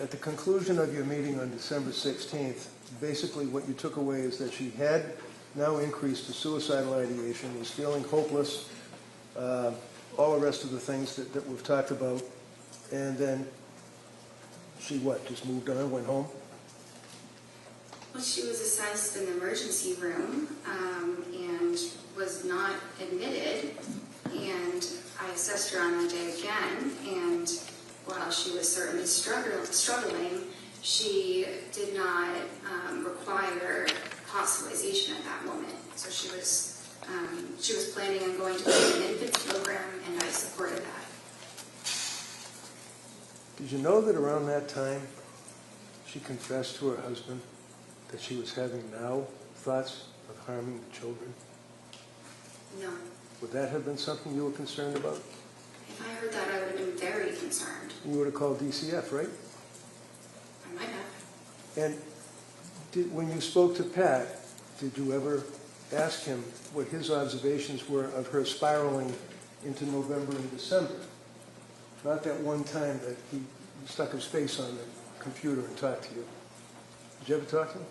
at the conclusion of your meeting on December 16th, basically what you took away is that she had now increased to suicidal ideation, was feeling hopeless, all the rest of the things that we've talked about, and then she just moved on, went home? Well, she was assessed in the emergency room and was not admitted, and I assessed her on the day again, and while she was certainly struggling, she did not require hospitalization at that moment. So she was planning on going to an infant program, and I supported that. Did you know that around that time she confessed to her husband that she was having now thoughts of harming the children? No. Would that have been something you were concerned about? If I heard that, I would have been very concerned. You would have called DCF, right? I might have. And when you spoke to Pat, did you ever ask him what his observations were of her spiraling into November and December? Not that one time that he stuck his face on the computer and talked to you. Did you ever talk to him?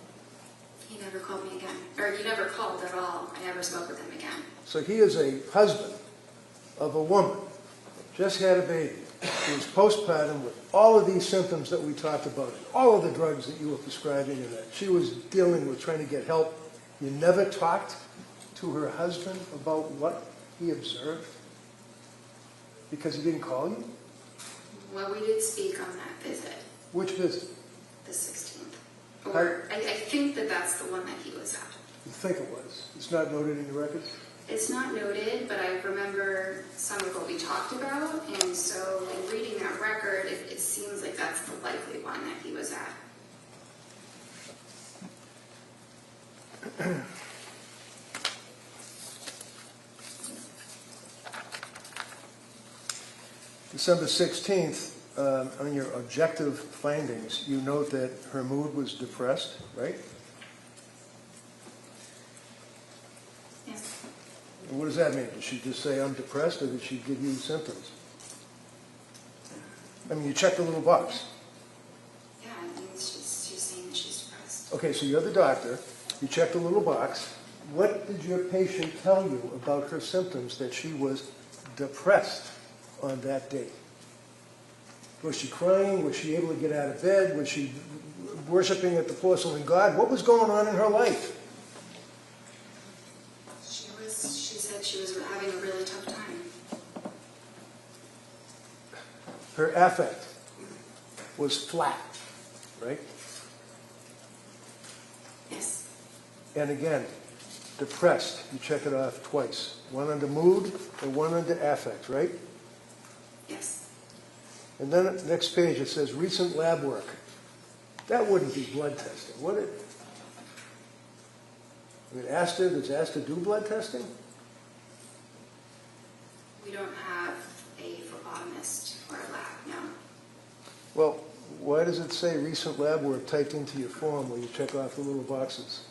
He never called me again. Or he never called at all. I never spoke with him again. So he is a husband of a woman, just had a baby, who was postpartum with all of these symptoms that we talked about, and all of the drugs that you were prescribing, and that she was dealing with trying to get help. You never talked to her husband about what he observed? Because he didn't call you? Well, we did speak on that visit, Which visit? the 16th. Or I think that that's the one that he was at. You think it was. It's not noted in your records? It's not noted, but I remember some of what we talked about, and so in reading that record, it seems like that's the likely one that he was at. December 16th, on your objective findings, you note that her mood was depressed, right? Yes. And what does that mean? Did she just say, I'm depressed, or did she give you symptoms? I mean, you checked the little box. Yeah, I mean, she's saying that she's depressed. Okay, so you're the doctor. You checked the little box. What did your patient tell you about her symptoms that she was depressed on that date? Was she crying? Was she able to get out of bed? Was she worshiping at the porcelain god? What was going on in her life? She said she was having a really tough time. Her affect was flat, right? Yes. And again, depressed. You check it off twice. One under mood and one under affect, right? Yes. And then at the next page it says recent lab work. That wouldn't be blood testing, would it? I mean, does ASTA do blood testing? We don't have a phlebotomist or a lab, no. Well, why does it say recent lab work typed into your form where you check off the little boxes?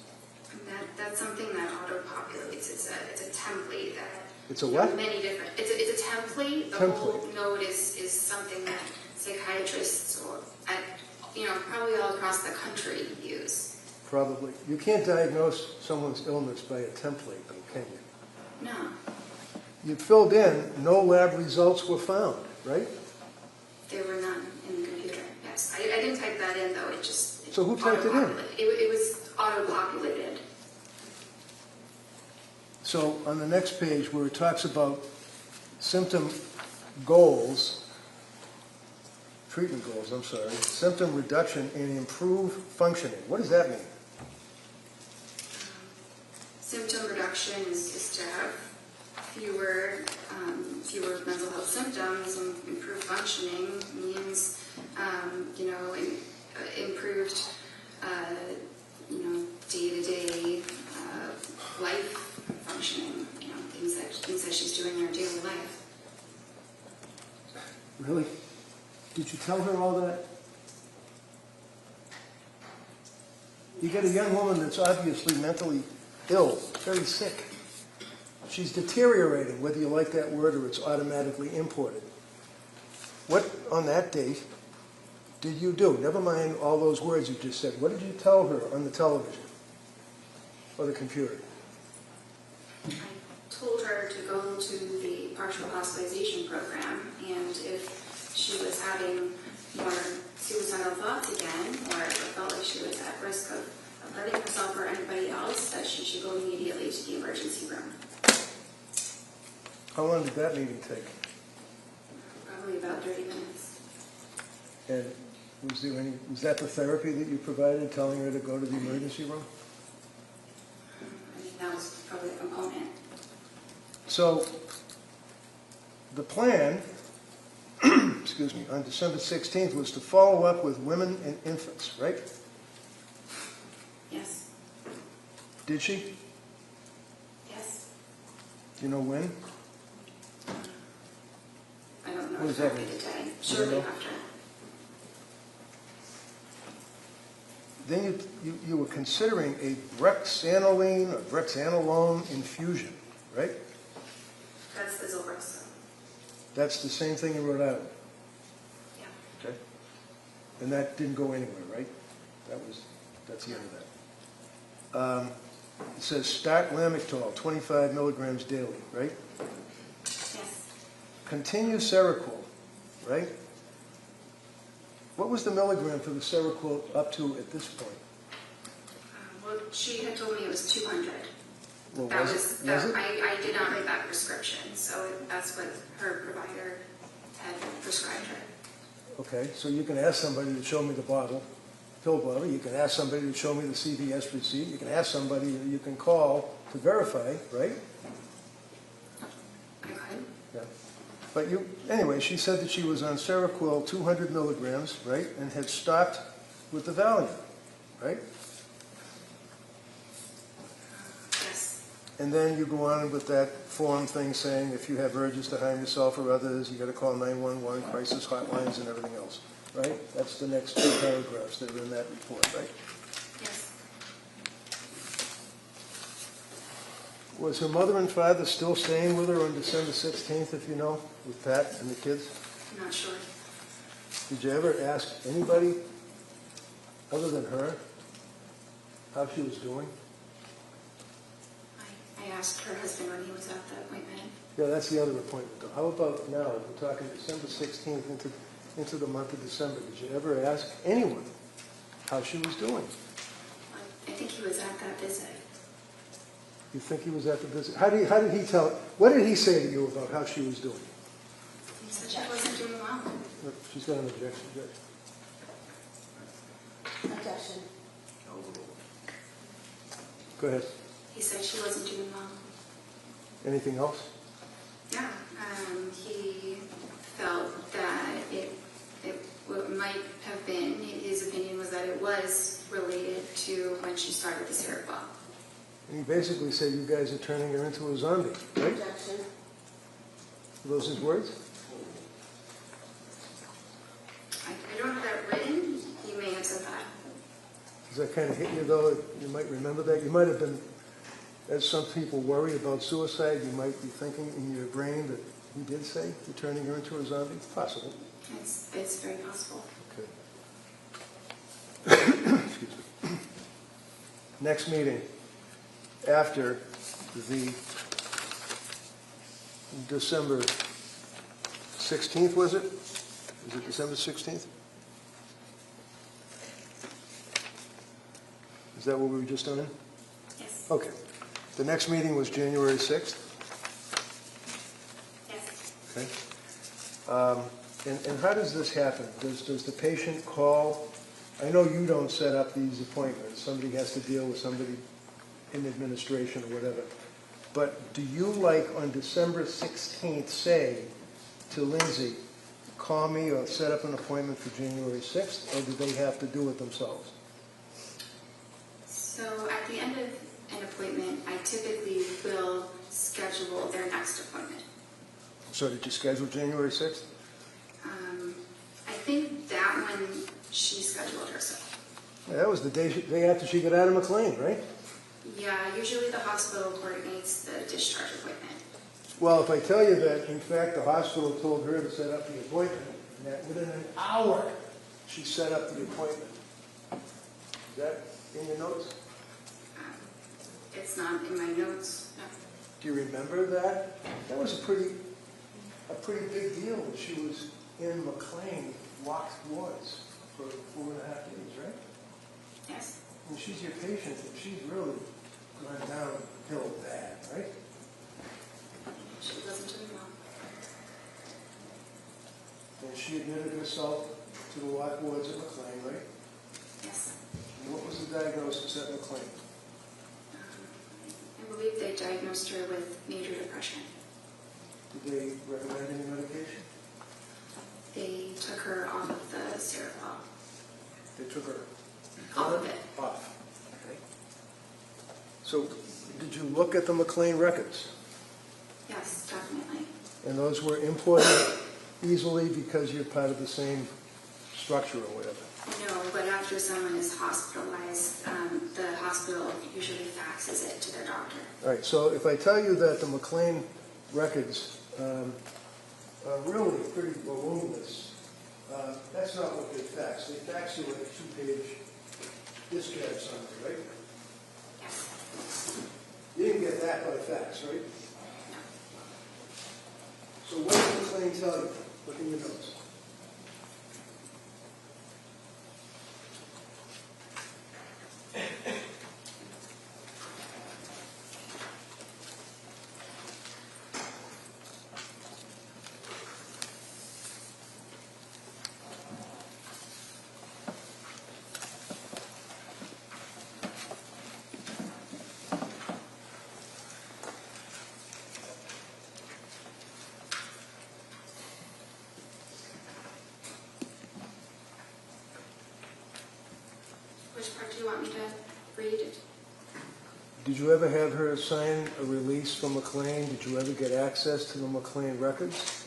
That's something that auto-populates. It's a template that... It's a what? Many different... It's a template. The whole note is something that psychiatrists or probably all across the country use. Probably. You can't diagnose someone's illness by a template, though, can you? No. You filled in, no lab results were found, right? There were none in the computer, yes. I didn't type that in, though. So who typed it in? It was auto-populated. So on the next page where it talks about symptom goals, treatment goals, I'm sorry, symptom reduction and improved functioning. What does that mean? Symptom reduction is to have fewer mental health symptoms, and improved functioning means, improved, day-to-day life functioning, things that she's doing in her daily life. Really? Did you tell her all that? You get a young woman that's obviously mentally ill, very sick. She's deteriorating, whether you like that word or it's automatically imported. What, on that date, did you do? Never mind all those words you just said. What did you tell her on the television or the computer? I told her to go to the partial hospitalization program, and if she was having more suicidal thoughts again, or felt like she was at risk of hurting herself or anybody else, that she should go immediately to the emergency room. How long did that meeting take? Probably about 30 minutes. And was that the therapy that you provided, telling her to go to the emergency room? I mean, that was probably a component. So, the plan, excuse me, on December 16th was to follow up with women and infants, right? Yes. Did she? Yes. Do you know when? I don't know What does that exactly mean? the day. You Shortly don't know? after. Then you were considering a brexanolone or brexanolone infusion, right? That's the Zolbrexone. That's the same thing in Rhode Island. Yeah. Okay. And that didn't go anywhere, right? That's the end of that. It says start Lamictal, 25 milligrams daily, right? Yes. Continue Seroquel, right? What was the milligram for the Seroquel up to at this point? Well, she had told me it was 200. Well, That was was, it? I did not write that prescription, so that's what her provider had prescribed her. Okay, so you can ask somebody to show me the pill bottle. You can ask somebody to show me the CVS receipt. You can ask somebody you can call to verify, right? I could. Yeah. But anyway, she said that she was on Seroquel 200 milligrams, right, and had stopped with the Valium, right? Yes. And then you go on with that form thing saying if you have urges to harm yourself or others, you got to call 911, crisis hotlines, and everything else, right? That's the next 2 paragraphs that are in that report, right? Yes. Was her mother and father still staying with her on December 16th, if you know, with Pat and the kids? I'm not sure. Did you ever ask anybody other than her how she was doing? I asked her husband when he was at the appointment. Yeah, that's the other appointment, though. How about now? We're talking December 16th into the month of December. Did you ever ask anyone how she was doing? I think he was at that visit. You think he was at the visit? How did he tell? What did he say to you about how she was doing? He said she wasn't doing well. She's got an objection, Judge. Objection. Go ahead. He said she wasn't doing well. Anything else? Yeah. He felt that it might have been, his opinion was that it was related to when she started the Seroquel. And he basically said you guys are turning her into a zombie, right? Objection. Are those his words? I don't have that written. He may have said that. Does that kind of hit you, though? You might remember that. You might have been, as some people worry about suicide, you might be thinking in your brain that he did say you're turning her into a zombie. It's possible. It's very possible. Okay. Excuse me. Next meeting after the December 16th, was it? Was it December 16th? Is that what we were just on? Yes. Okay. The next meeting was January 6th? Yes. Okay. And how does this happen? Does the patient call? I know you don't set up these appointments. Somebody has to deal with somebody in administration or whatever. But do you, like on December 16th, say to Lindsay, call me or set up an appointment for January 6th, or do they have to do it themselves? So at the end of an appointment, I typically will schedule their next appointment. So did you schedule January 6th? I think that one she scheduled herself. Yeah, that was the day after she got out of McLean, right? Yeah, usually the hospital coordinates the discharge appointment. Well, if I tell you that, in fact, the hospital told her to set up the appointment, and that within an hour, she set up the appointment. Is that in your notes? It's not in my notes. No. Do you remember that? That was a pretty big deal when she was in McLean, Walks Woods, for 4.5 years, right? Yes. And she's your patient, and she's really gone downhill bad, right? She wasn't doing well. And she admitted herself to the lock wards at McLean, right? Yes. And what was the diagnosis at McLean? I believe they diagnosed her with major depression. Did they recommend any medication? They took her off of the Seroquel. They took her Off of it. off. Okay. So, did you look at the McLean records? Yes, definitely. And those were imported easily because you're part of the same structure or whatever? No, but after someone is hospitalized, the hospital usually faxes it to their doctor. All right, so if I tell you that the McLean records are really pretty voluminous, that's not what they fax. They fax you like a 2-page discharge summary, right? Yes. You didn't get that by fax, right? So what did McLean tell you? Look in your notes. Which part do you want me to read? Did you ever have her sign a release from McLean? Did you ever get access to the McLean records?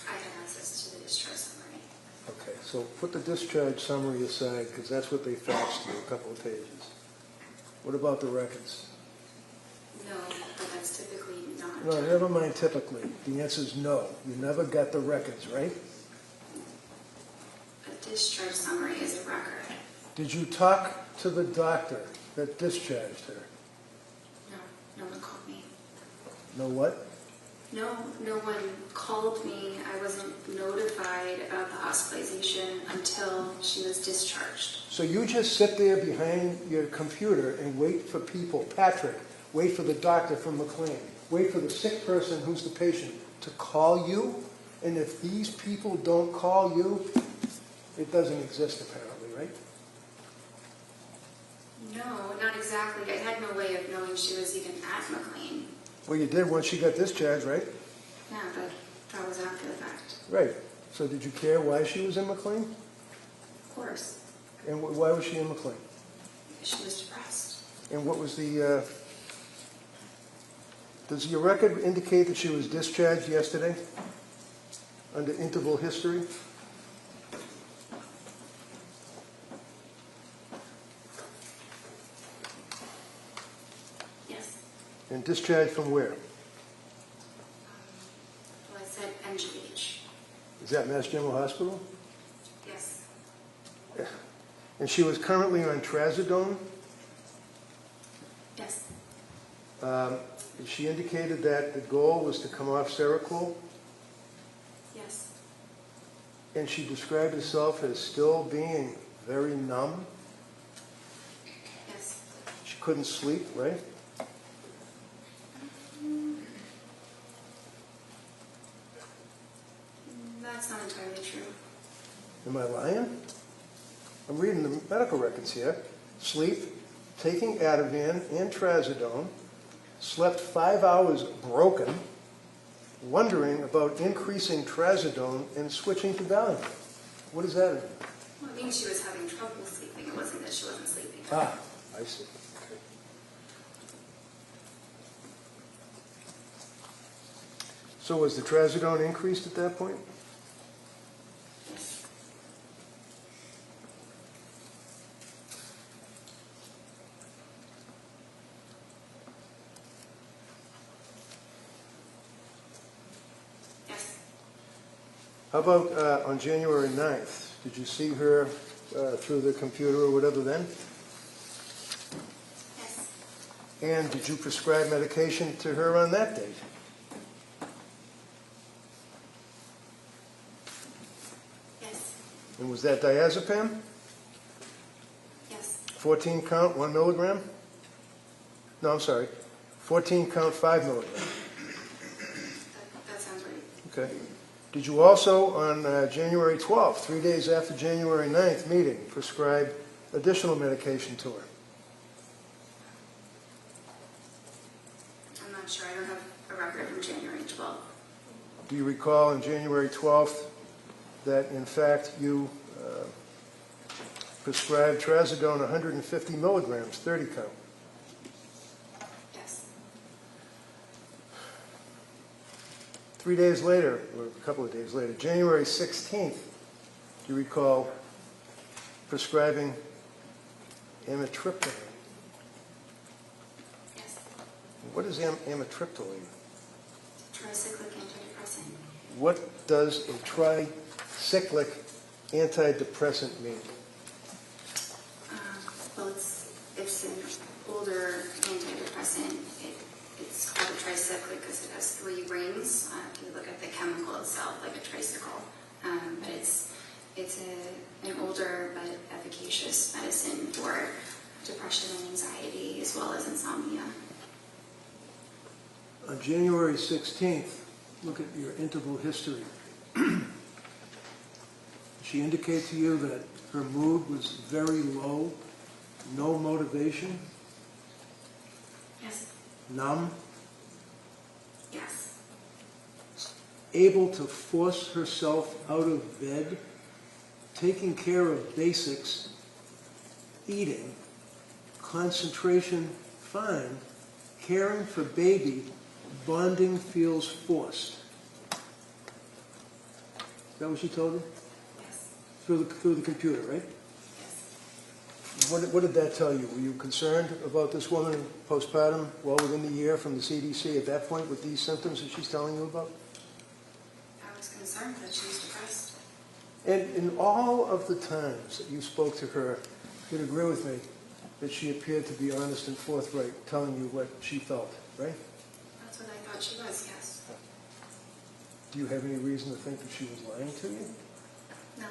I had access to the discharge summary. Okay, so put the discharge summary aside because that's what they faxed you, a couple of pages. What about the records? No, but that's typically not. No, never mind typically. The answer is no. You never got the records, right? A discharge summary is a record. Did you talk to the doctor that discharged her? No, no one called me. No what? No one called me. I wasn't notified of the hospitalization until she was discharged. So you just sit there behind your computer and wait for people, Patrick, wait for the doctor from McLean, wait for the sick person who's the patient to call you? And if these people don't call you, it doesn't exist apparently, right? No, not exactly. I had no way of knowing she was even at McLean. Well, you did once she got discharged, right? Yeah, but that was after the fact. Right. So did you care why she was in McLean? Of course. And why was she in McLean? Because she was depressed. And what was the... Does your record indicate that she was discharged yesterday under interval history? Yes. And discharged from where? Well, I said MGH. Is that Mass General Hospital? Yes. And she was currently on trazodone? Yes. She indicated that the goal was to come off Seroquel, Yes. and she described herself as still being very numb. Yes. She couldn't sleep, right? That's not entirely true. Am I lying? I'm reading the medical records here. Sleep, taking Ativan and trazodone, slept 5 hours broken, wondering about increasing trazodone and switching to Valium. What does that mean? Well, it means she was having trouble sleeping. It wasn't that she wasn't sleeping. Ah, I see. Okay. So was the trazodone increased at that point? Yes. Yes. How about on January 9th? Did you see her through the computer or whatever then? Yes. And did you prescribe medication to her on that date? Yes. And was that diazepam? Yes. 14 count, 1 milligram? No, I'm sorry. 14 count, 5 milligram. That sounds right. Okay. Did you also, on January 12th, 3 days after January 9th meeting, prescribe additional medication to her? I'm not sure, I don't have a record from January 12th. Do you recall on January 12th that, in fact, you prescribed trazodone 150 milligrams, 30 count? Yes. 3 days later, or a couple of days later, January 16th, do you recall prescribing amitriptyline? Yes. What is amitriptyline? Tricyclic antidepressant. What does a tricyclic antidepressant mean? Well, it's an older antidepressant. It's called a tricyclic because it has 3 rings. If you look at the chemical itself, like a tricycle. But it's an older but efficacious medicine for depression and anxiety as well as insomnia. On January 16th, look at your interval history. Did she indicate to you that her mood was very low, no motivation, Yes. numb, Yes. able to force herself out of bed, taking care of basics, eating, concentration fine, caring for baby, bonding feels forced? Is that what she told you? Yes. Through the computer, right? Yes. What did that tell you? Were you concerned about this woman postpartum well within the year from the CDC at that point with these symptoms that she's telling you about? I was concerned that she was depressed. And in all of the times that you spoke to her, you'd agree with me that she appeared to be honest and forthright, telling you what she felt, right? That's what I thought she was, yes. Do you have any reason to think that she was lying to you? No.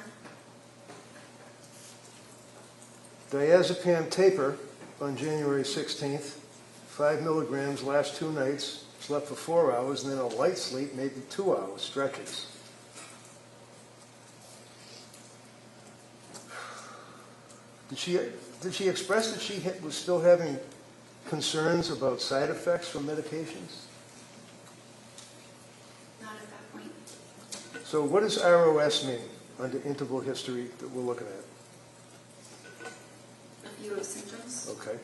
Diazepam taper on January 16th, 5 milligrams last 2 nights, slept for 4 hours, and then a light sleep, maybe 2 hours, stretches. Did she express that she was still having concerns about side effects from medications? Not at that point. So what does ROS mean under interval history that we're looking at? A few of symptoms. Okay.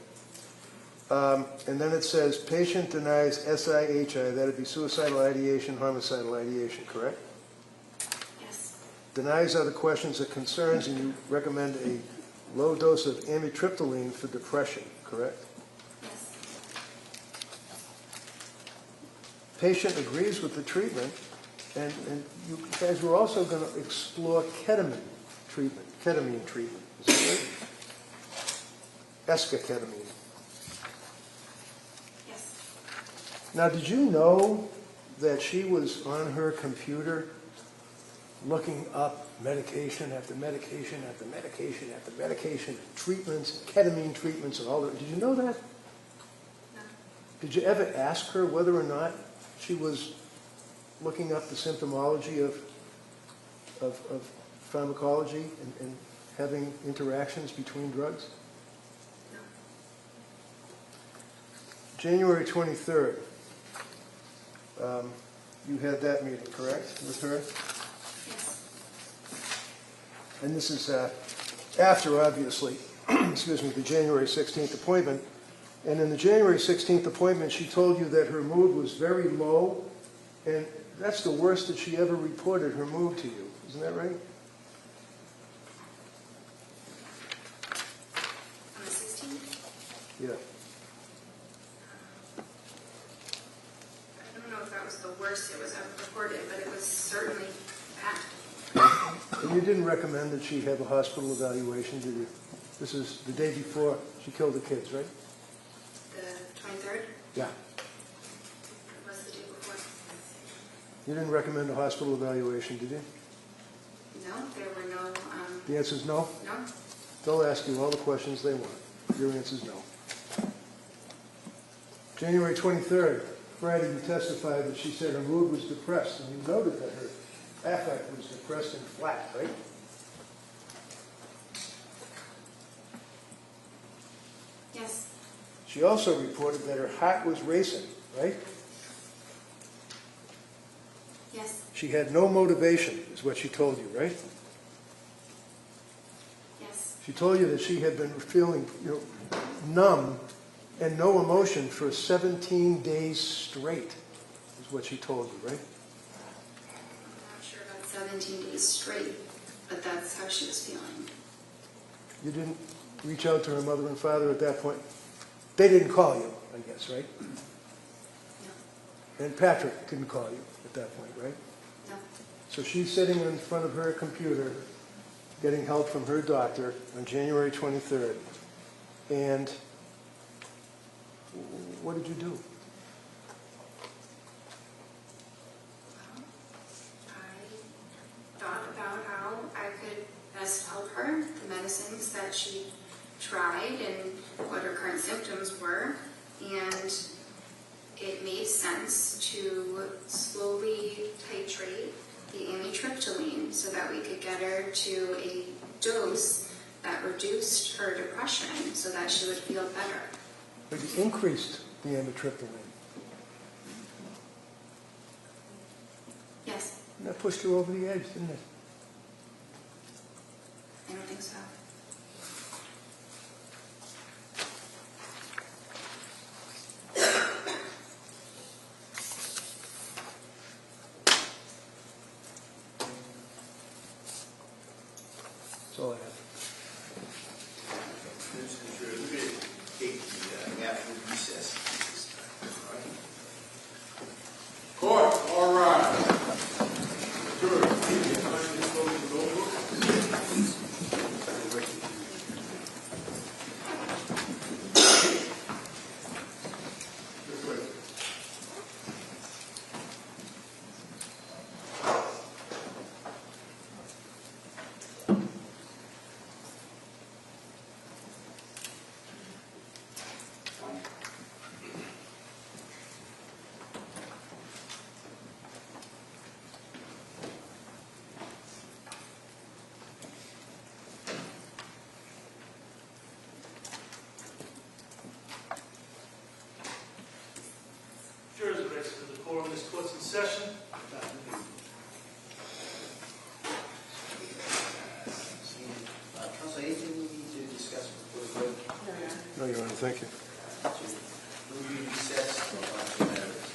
And then it says, patient denies SIHI, that'd be suicidal ideation, homicidal ideation, correct? Yes. Denies other questions or concerns, and you recommend a low dose of amitriptyline for depression, correct? Yes. Patient agrees with the treatment, and you guys were also going to explore ketamine treatment, is that right? Esketamine. Yes. Now, did you know that she was on her computer looking up medication after medication after medication after medication, treatments, ketamine treatments, and all that? Did you know that? No. Did you ever ask her whether or not she was looking up the symptomology of pharmacology and having interactions between drugs? No. January 23rd, you had that meeting, correct, with her? Yes. And this is after, obviously, excuse me, the January 16th appointment. And in the January 16th appointment, she told you that her mood was very low, and that's the worst that she ever reported her mood to you. Isn't that right? On the 16th? Yeah. I don't know if that was the worst it was ever reported, but it was certainly bad. And you didn't recommend that she have a hospital evaluation, did you? This is the day before she killed the kids, right? The 23rd? Yeah. It was the day before. You didn't recommend a hospital evaluation, did you? No, there were no, The answer is no? no. They'll ask you all the questions they want. Your answer is no. January 23rd, Friday, you testified that she said her mood was depressed, and you noted that her affect was depressed and flat, right? Yes, She also reported that her heart was racing, right? yes, She had no motivation, is what she told you, right? yes, She told you that she had been feeling, numb and no emotion for 17 days straight, is what she told you, right? I'm not sure about 17 days straight, but that's how she was feeling. You didn't reach out to her mother and father at that point? They didn't call you, I guess, right? No, And Patrick didn't call you at that point, right? no, So she's sitting in front of her computer getting help from her doctor on January 23rd. And what did you do? I thought about how I could best help her, the medicines that she tried and what her current symptoms were, and it made sense to slowly titrate the amitriptyline so that we could get her to a dose that reduced her depression so that she would feel better. But you increased the amitriptyline. Yes, And that pushed her over the edge, didn't it? I don't think so. That's all I have. Mr. Chair, we're going to take the after recess this time, all right? Court, all rise. Jurors, please be kindly close the notebook. This way. Jurors are ready for the quorum. This court's in session. Counsel, anything we need to discuss before we go? No, Your Honor, thank you. We'll be recessed.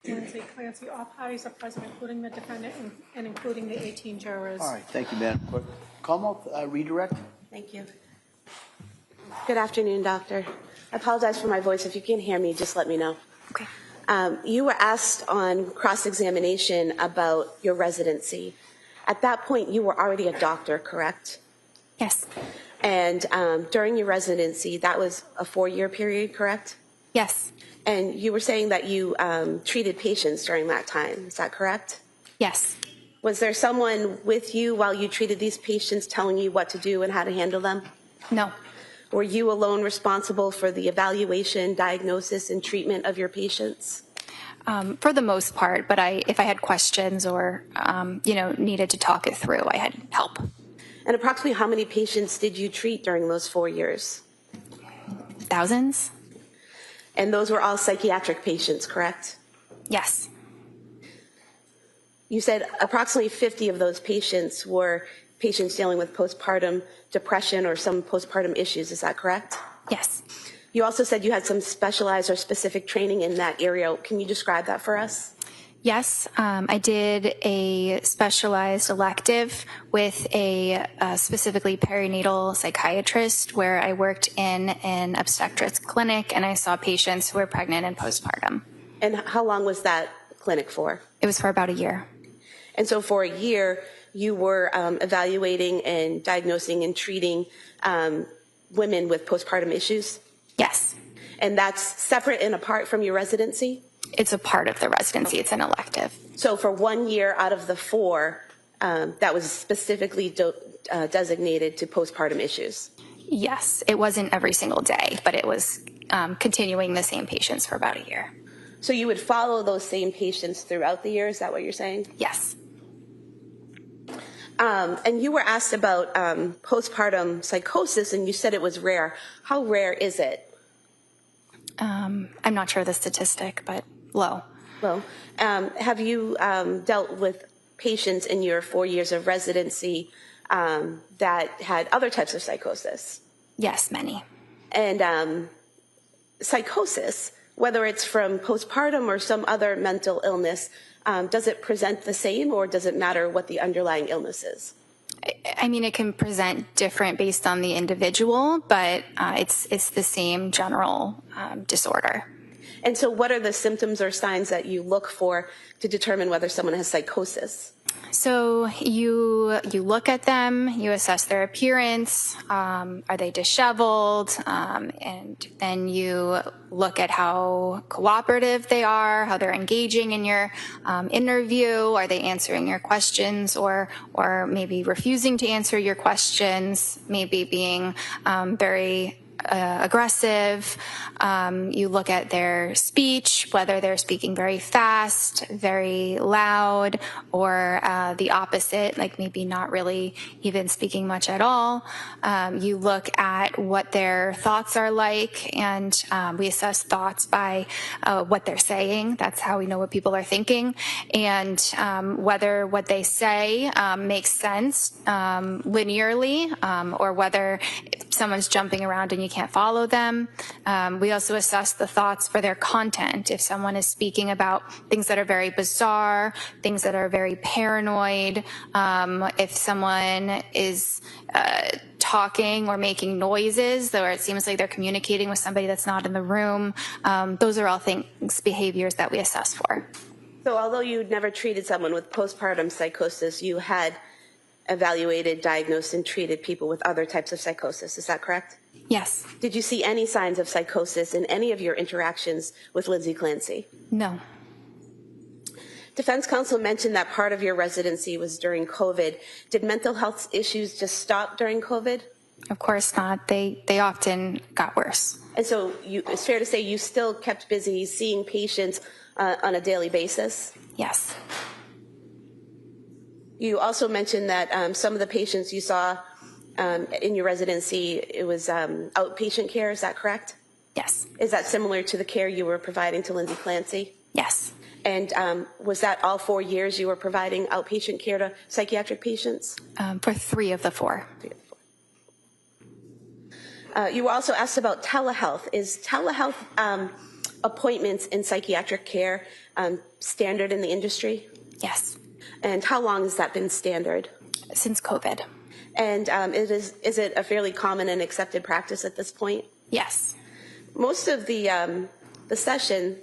Lindsay Clancy. All parties are present, including the defendant and including the 18 jurors. All right, thank you, Madam Clerk. Como, redirect. Thank you. Good afternoon, Doctor. I apologize for my voice. If you can't hear me, just let me know. Okay. You were asked on cross-examination about your residency. At that point, you were already a doctor, correct? Yes. And during your residency, that was a 4-year period, correct? Yes. And you were saying that you treated patients during that time. Is that correct? Yes. Was there someone with you while you treated these patients telling you what to do and how to handle them? No. Were you alone responsible for the evaluation, diagnosis, and treatment of your patients? For the most part, but if I had questions or, needed to talk it through, I had help. And approximately how many patients did you treat during those 4 years? Thousands? And those were all psychiatric patients, correct? Yes. You said approximately 50 of those patients were patients dealing with postpartum depression or some postpartum issues. Is that correct? Yes. You also said you had some specialized or specific training in that area. Can you describe that for us? Yes, I did a specialized elective with a specifically perinatal psychiatrist where I worked in an obstetrics clinic and I saw patients who were pregnant and postpartum. And how long was that clinic for? It was for about a year. And so for a year, you were evaluating and diagnosing and treating women with postpartum issues? Yes. And that's separate and apart from your residency? It's a part of the residency. It's an elective. So for 1 year out of the 4, that was specifically designated to postpartum issues? Yes. It wasn't every single day, but it was continuing the same patients for about a year. So you would follow those same patients throughout the year? Is that what you're saying? Yes. And you were asked about postpartum psychosis, and you said it was rare. How rare is it? I'm not sure of the statistic, but low. Well, have you dealt with patients in your 4 years of residency that had other types of psychosis? Yes, many. And psychosis, whether it's from postpartum or some other mental illness, does it present the same, or does it matter what the underlying illness is? I mean, it can present different based on the individual, but it's the same general disorder. And so what are the symptoms or signs that you look for to determine whether someone has psychosis? So you look at them, you assess their appearance, are they disheveled, and then you look at how cooperative they are, how they're engaging in your interview, are they answering your questions or maybe refusing to answer your questions, maybe being very aggressive. You look at their speech, whether they're speaking very fast, very loud, or the opposite, like maybe not really even speaking much at all. You look at what their thoughts are like, and we assess thoughts by what they're saying. That's how we know what people are thinking, and whether what they say makes sense linearly, or whether someone's jumping around and you can't follow them. We also assess the thoughts for their content. If someone is speaking about things that are very bizarre, things that are very paranoid, if someone is talking or making noises, or it seems like they're communicating with somebody that's not in the room, those are all things, behaviors that we assess for. So although you'd never treated someone with postpartum psychosis, you had evaluated, diagnosed, and treated people with other types of psychosis. Is that correct? Yes. Did you see any signs of psychosis in any of your interactions with Lindsay Clancy? No. Defense counsel mentioned that part of your residency was during COVID. Did mental health issues just stop during COVID? Of course not. They often got worse. And so it's fair to say you still kept busy seeing patients on a daily basis? Yes. You also mentioned that some of the patients you saw in your residency, it was outpatient care. Is that correct? Yes. Is that similar to the care you were providing to Lindsay Clancy? Yes. And was that all 4 years you were providing outpatient care to psychiatric patients? For 3 of the 4. You were also asked about telehealth. Is telehealth appointments in psychiatric care standard in the industry? Yes, And how long has that been standard? since COVID. And is it a fairly common and accepted practice at this point? Yes, Most of the session,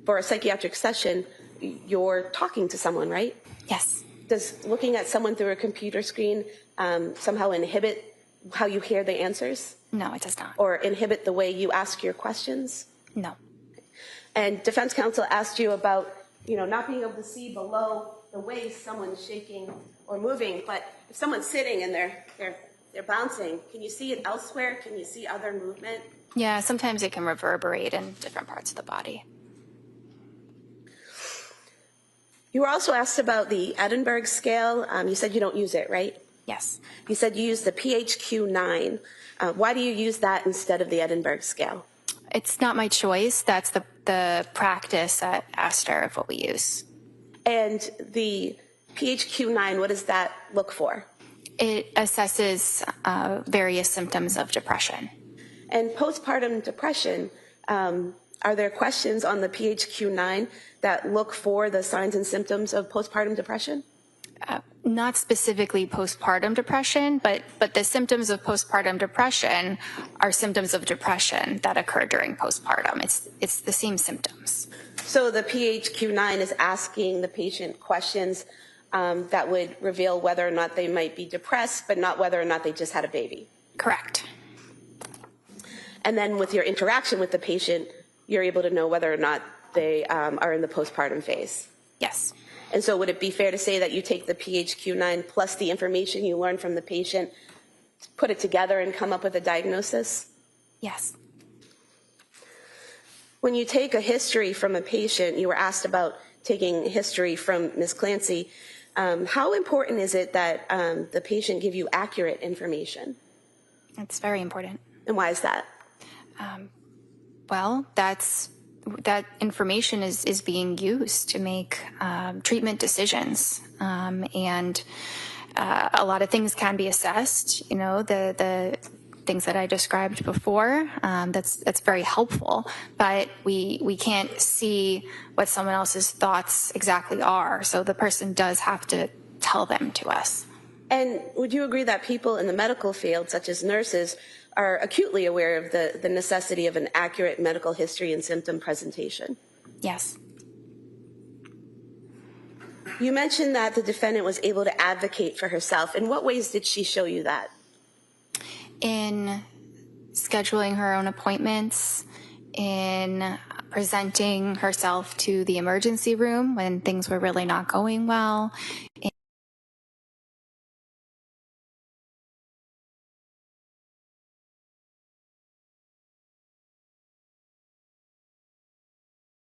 for a psychiatric session, you're talking to someone, right? yes. Does looking at someone through a computer screen somehow inhibit how you hear the answers? No, it does not. Or inhibit the way you ask your questions? No. And defense counsel asked you about, not being able to see below the waist someone's shaking or moving, but if someone's sitting and they're bouncing, can you see it elsewhere? Can you see other movement? Yeah, sometimes it can reverberate in different parts of the body. You were also asked about the Edinburgh scale. You said you don't use it, right? Yes. You said you use the PHQ-9. Why do you use that instead of the Edinburgh scale? It's not my choice. That's the practice at Astor of what we use. And the PHQ-9, what does that look for? It assesses various symptoms of depression. And postpartum depression, are there questions on the PHQ-9 that look for the signs and symptoms of postpartum depression? Not specifically postpartum depression, but the symptoms of postpartum depression are symptoms of depression that occur during postpartum. It's the same symptoms. So the PHQ-9 is asking the patient questions that would reveal whether or not they might be depressed, but not whether or not they just had a baby. Correct. And then with your interaction with the patient, you're able to know whether or not they are in the postpartum phase. Yes. And so would it be fair to say that you take the PHQ-9 plus the information you learn from the patient, put it together and come up with a diagnosis? Yes. When you take a history from a patient, you were asked about taking history from Ms. Clancy. How important is it that the patient give you accurate information? It's very important. And why is that? Well, that information is being used to make treatment decisions, and a lot of things can be assessed. The things that I described before. That's very helpful, but we can't see what someone else's thoughts exactly are. So the person does have to tell them to us. And would you agree that people in the medical field, such as nurses, are acutely aware of the necessity of an accurate medical history and symptom presentation? Yes. You mentioned that the defendant was able to advocate for herself. In what ways did she show you that? In scheduling her own appointments, in presenting herself to the emergency room when things were really not going well,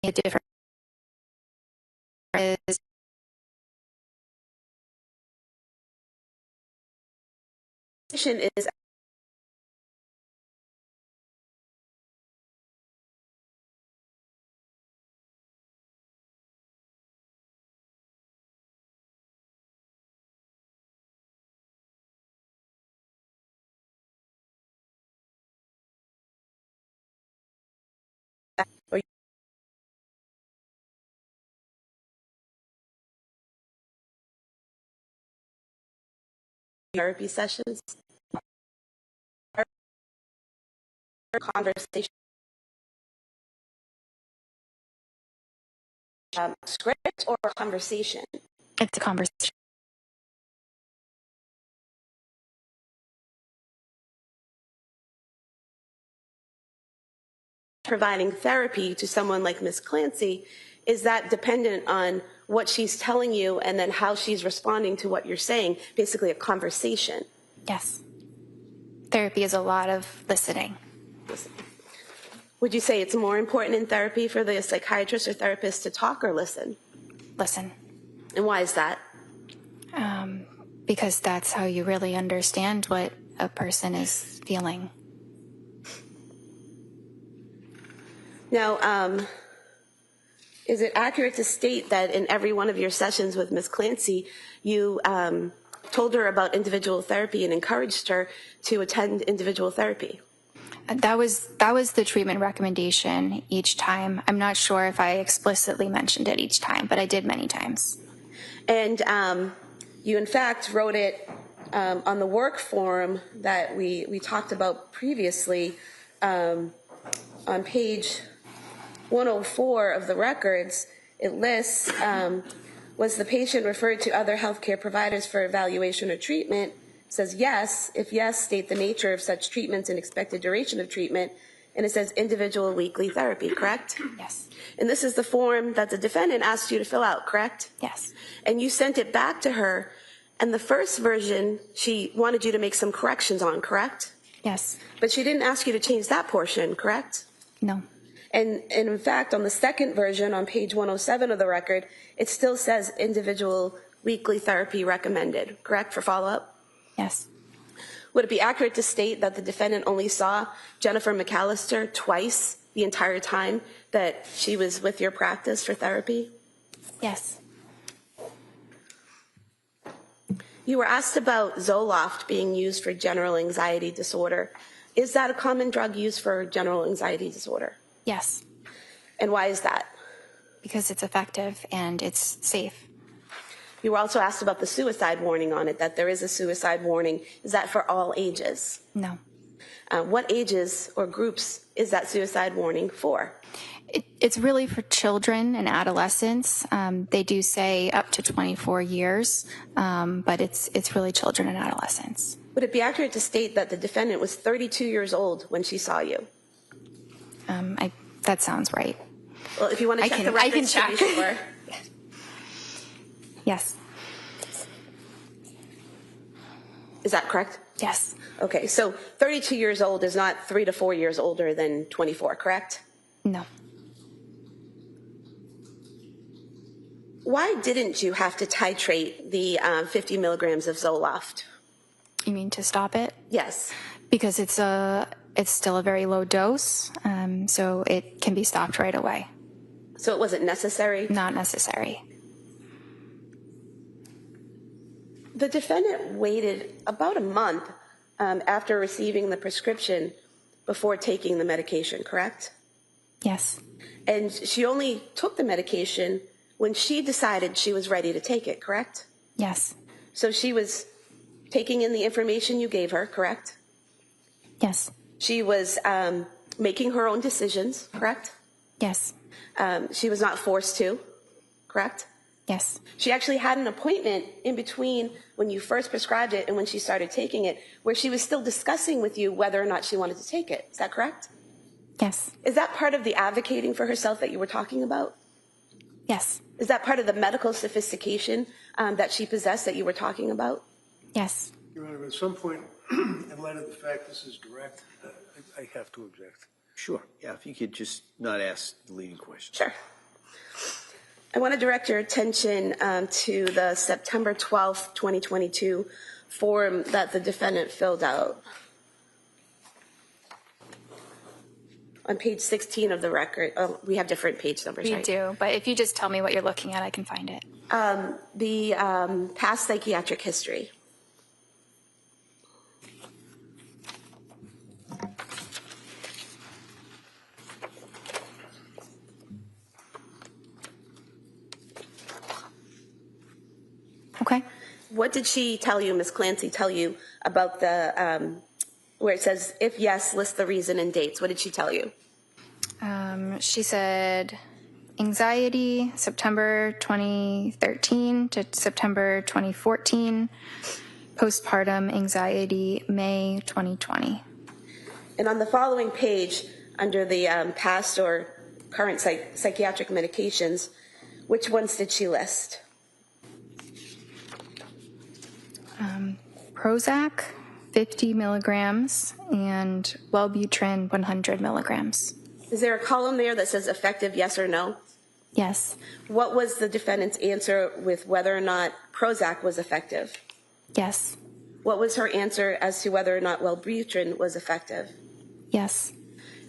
a different Is therapy sessions, conversation, script or conversation? it's a conversation. Providing therapy to someone like Ms. Clancy, is that dependent on what she's telling you and then how she's responding to what you're saying, basically a conversation? Yes. Therapy is a lot of listening. Would you say it's more important in therapy for the psychiatrist or therapist to talk or listen? Listen. And why is that? Because that's how you really understand what a person is feeling. Now, is it accurate to state that in every one of your sessions with Ms. Clancy, you told her about individual therapy and encouraged her to attend individual therapy? That was the treatment recommendation each time. I'm not sure if I explicitly mentioned it each time, but I did many times. And you, in fact, wrote it on the work form that we talked about previously on page 104 of the records. It lists, was the patient referred to other healthcare providers for evaluation or treatment? It says yes. If yes, state the nature of such treatments and expected duration of treatment. And it says individual weekly therapy, correct? Yes. And this is the form that the defendant asked you to fill out, correct? Yes. And you sent it back to her, and the first version she wanted you to make some corrections on, correct? Yes. But she didn't ask you to change that portion, correct? No. And in fact, on the second version, on page 107 of the record, it still says individual weekly therapy recommended, correct, for follow-up? Yes. Would it be accurate to state that the defendant only saw Jennifer McAllister twice the entire time that she was with your practice for therapy? Yes. You were asked about Zoloft being used for general anxiety disorder. Is that a common drug used for general anxiety disorder? Yes. And why is that? Because it's effective and it's safe. You were also asked about the suicide warning on it, that there is a suicide warning. Is that for all ages? No. What ages or groups is that suicide warning for? It's really for children and adolescents. They do say up to 24 years, but it's really children and adolescents. Would it be accurate to state that the defendant was 32 years old when she saw you? That sounds right. Well, if you want to check the records, I can check. to be sure. Yes. Is that correct? Yes. Okay, so 32 years old is not 3 to 4 years older than 24, correct? No. Why didn't you have to titrate the 50 milligrams of Zoloft? You mean to stop it? Yes. Because it's still a very low dose, so it can be stopped right away. So it wasn't necessary? Not necessary. The defendant waited about a month after receiving the prescription before taking the medication, correct? Yes. And she only took the medication when she decided she was ready to take it, correct? Yes. So she was taking in the information you gave her, correct? Yes. She was making her own decisions, correct? Yes. She was not forced to, correct? Yes. She actually had an appointment in between when you first prescribed it and when she started taking it, where she was still discussing with you whether or not she wanted to take it. Is that correct? Yes. Is that part of the advocating for herself that you were talking about? Yes. Is that part of the medical sophistication that she possessed that you were talking about? Yes. Your Honor, at some point, in light of the fact this is direct, I have to object. Sure, yeah, if you could just not ask the leading question. Sure. I want to direct your attention to the September 12th, 2022 form that the defendant filled out. On page 16 of the record, we have different page numbers, We right? do, but if you just tell me what you're looking at, I can find it. The past psychiatric history. Okay. What did she tell you, Ms. Clancy, tell you about the, where it says, if yes, list the reason and dates? What did she tell you? She said anxiety, September 2013 to September 2014. Postpartum anxiety, May 2020. And on the following page, under the past or current psychiatric medications, which ones did she list? Prozac, 50 milligrams, and Wellbutrin, 100 milligrams. Is there a column there that says effective yes or no? Yes. What was the defendant's answer with whether or not Prozac was effective? Yes. What was her answer as to whether or not Wellbutrin was effective? Yes.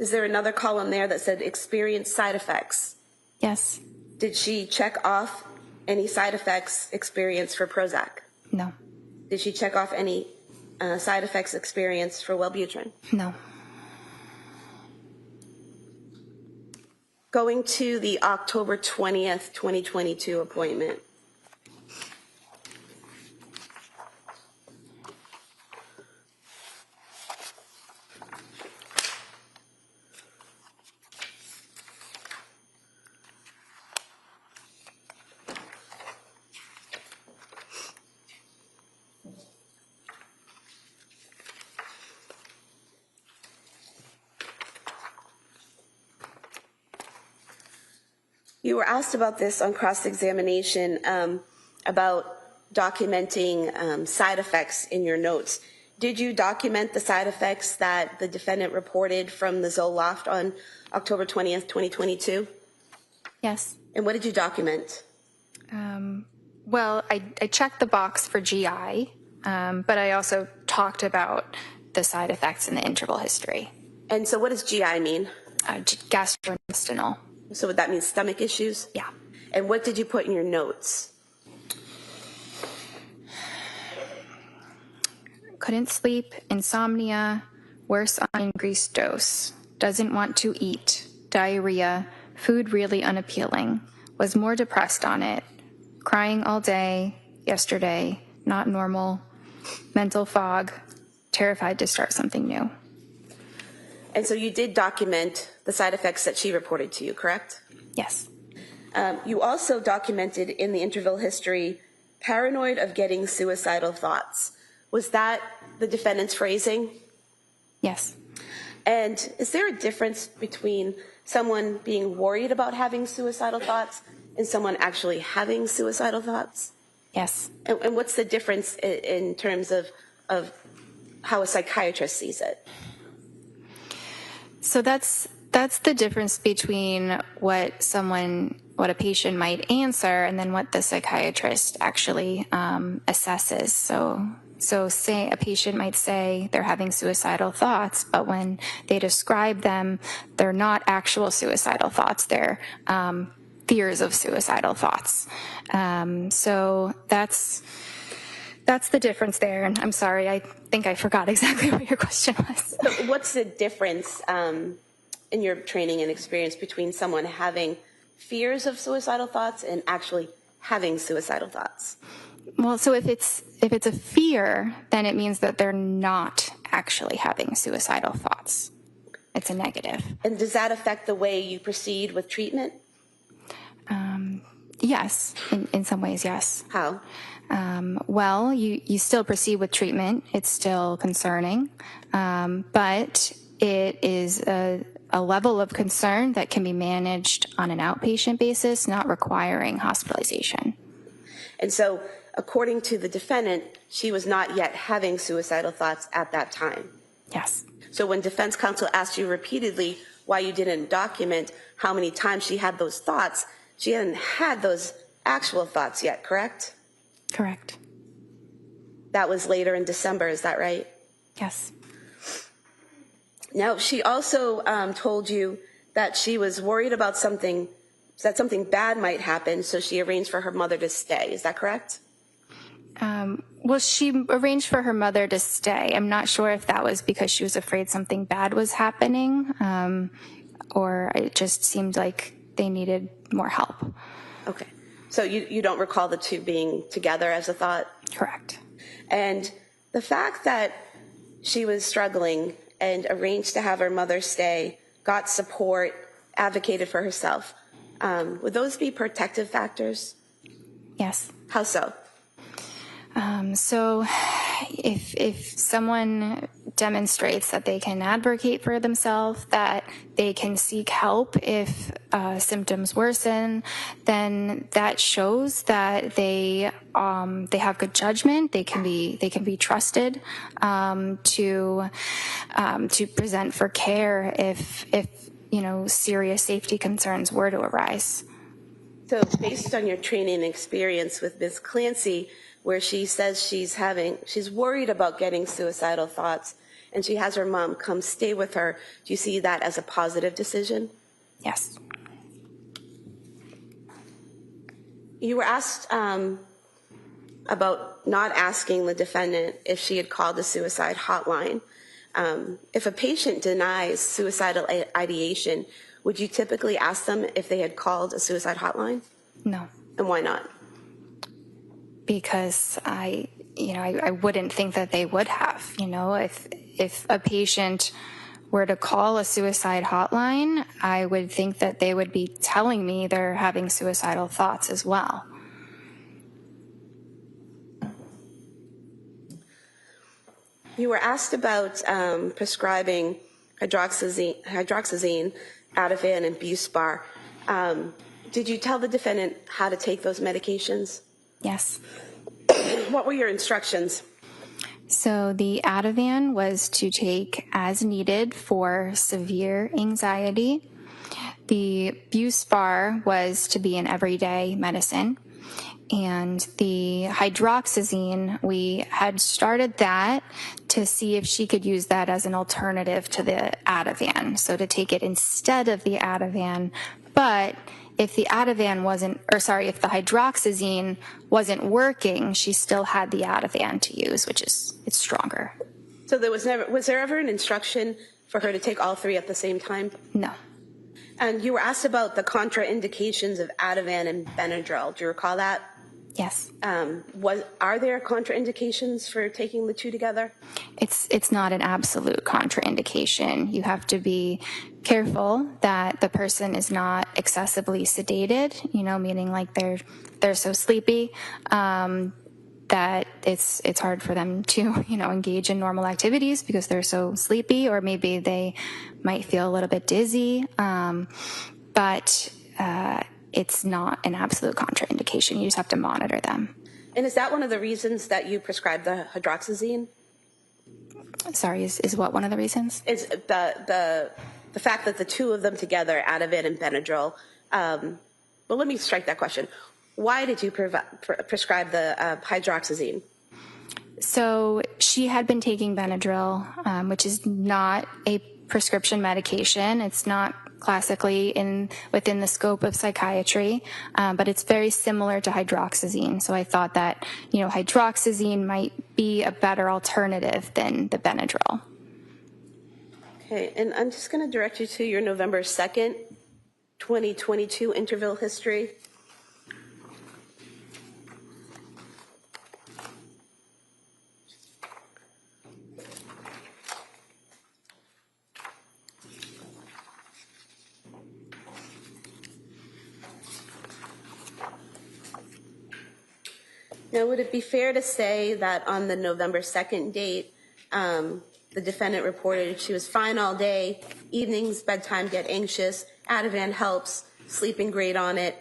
Is there another column there that said experienced side effects? Yes. Did she check off any side effects experienced for Prozac? No. Did she check off any side effects experienced for Wellbutrin? No. Going to the October 20th, 2022 appointment. You were asked about this on cross-examination, about documenting side effects in your notes. Did you document the side effects that the defendant reported from the Zoloft on October 20th, 2022? Yes. And what did you document? Well, I checked the box for GI, but I also talked about the side effects in the interval history. And so what does GI mean? Gastrointestinal. So would that mean stomach issues? Yeah. And what did you put in your notes? Couldn't sleep, insomnia, worse on increased dose, doesn't want to eat, diarrhea, food really unappealing, was more depressed on it, crying all day, yesterday, not normal, mental fog, terrified to start something new. And so you did document the side effects that she reported to you, correct? Yes. You also documented in the interval history, paranoid of getting suicidal thoughts. Was that the defendant's phrasing? Yes. And is there a difference between someone being worried about having suicidal thoughts and someone actually having suicidal thoughts? Yes. And what's the difference in terms of how a psychiatrist sees it? So that's the difference between what a patient might answer and then what the psychiatrist actually assesses. So say a patient might say they're having suicidal thoughts, but when they describe them, they're not actual suicidal thoughts. They're fears of suicidal thoughts. So that's the difference there. And I'm sorry, I think I forgot exactly what your question was. So what's the difference in your training and experience between someone having fears of suicidal thoughts and actually having suicidal thoughts? Well, so if it's a fear, then it means that they're not actually having suicidal thoughts. It's a negative. And does that affect the way you proceed with treatment? Yes, in some ways, yes. How? Well, you still proceed with treatment. It's still concerning, but it is a level of concern that can be managed on an outpatient basis, not requiring hospitalization. And so, according to the defendant, she was not yet having suicidal thoughts at that time. Yes. So when defense counsel asked you repeatedly why you didn't document how many times she had those thoughts, she hadn't had those actual thoughts yet, correct? Correct. That was later in December, is that right? Yes. Now, she also told you that she was worried about that something bad might happen, so she arranged for her mother to stay. Is that correct? Well, she arranged for her mother to stay. I'm not sure if that was because she was afraid something bad was happening, or it just seemed like they needed more help. Okay. So you don't recall the two being together as a thought? Correct. And the fact that she was struggling and arranged to have her mother stay, got support, advocated for herself, would those be protective factors? Yes. How so? So if someone demonstrates that they can advocate for themselves, that they can seek help if symptoms worsen, then that shows that they have good judgment. They can be trusted to present for care if serious safety concerns were to arise. So based on your training and experience with Ms. Clancy, where she says she's worried about getting suicidal thoughts, and she has her mom come stay with her, do you see that as a positive decision? Yes. You were asked about not asking the defendant if she had called the suicide hotline. If a patient denies suicidal ideation, would you typically ask them if they had called a suicide hotline? No, And why not? because I wouldn't think that they would have. If a patient were to call a suicide hotline, I would think that they would be telling me they're having suicidal thoughts as well. You were asked about prescribing hydroxyzine, Ativan, and Buspar. Did you tell the defendant how to take those medications? Yes. What were your instructions? So the Ativan was to take as needed for severe anxiety. The Buspar was to be an everyday medicine. And the hydroxyzine, we had started that to see if she could use that as an alternative to the Ativan. So to take it instead of the Ativan. But if the if the hydroxyzine wasn't working, she still had the Ativan to use, it's stronger. So was there ever an instruction for her to take all three at the same time? No. And you were asked about the contraindications of Ativan and Benadryl. Do you recall that? Yes. Are there contraindications for taking the two together? It's not an absolute contraindication. You have to be careful that the person is not excessively sedated, meaning like they're so sleepy that it's hard for them to, engage in normal activities because they're so sleepy, or maybe they might feel a little bit dizzy. But it's not an absolute contraindication. You just have to monitor them. And is that one of the reasons that you prescribed the hydroxyzine? Sorry, is what one of the reasons? Is the fact that the two of them together, Ativan and Benadryl. Well, let me strike that question. Why did you prescribe the hydroxyzine? So she had been taking Benadryl, which is not a prescription medication. It's not classically within the scope of psychiatry, but it's very similar to hydroxyzine. So I thought that, hydroxyzine might be a better alternative than the Benadryl. Okay, and I'm just going to direct you to your November 2nd, 2022 interval history. Now, would it be fair to say that on the November 2nd date, the defendant reported she was fine all day, evenings, bedtime, get anxious, Ativan helps, sleeping great on it,